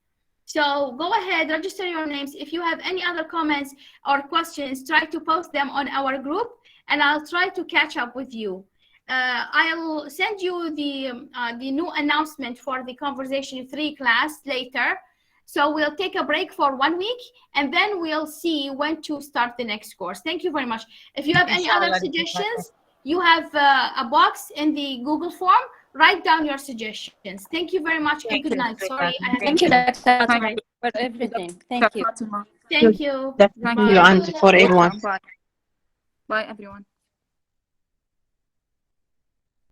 So go ahead, register your names. If you have any other comments or questions, try to post them on our group, and I'll try to catch up with you. I'll send you the new announcement for the Conversation 3 class later. So we'll take a break for 1 week, and then we'll see when to start the next course. Thank you very much. If you have any other suggestions, you have a box in the Google form. Write down your suggestions. Thank you very much, and good night. Sorry. Thank you, Dr. Fatima, for everything. Thank you. Thank you. Thank you, Auntie, for everyone. Bye. Bye, everyone.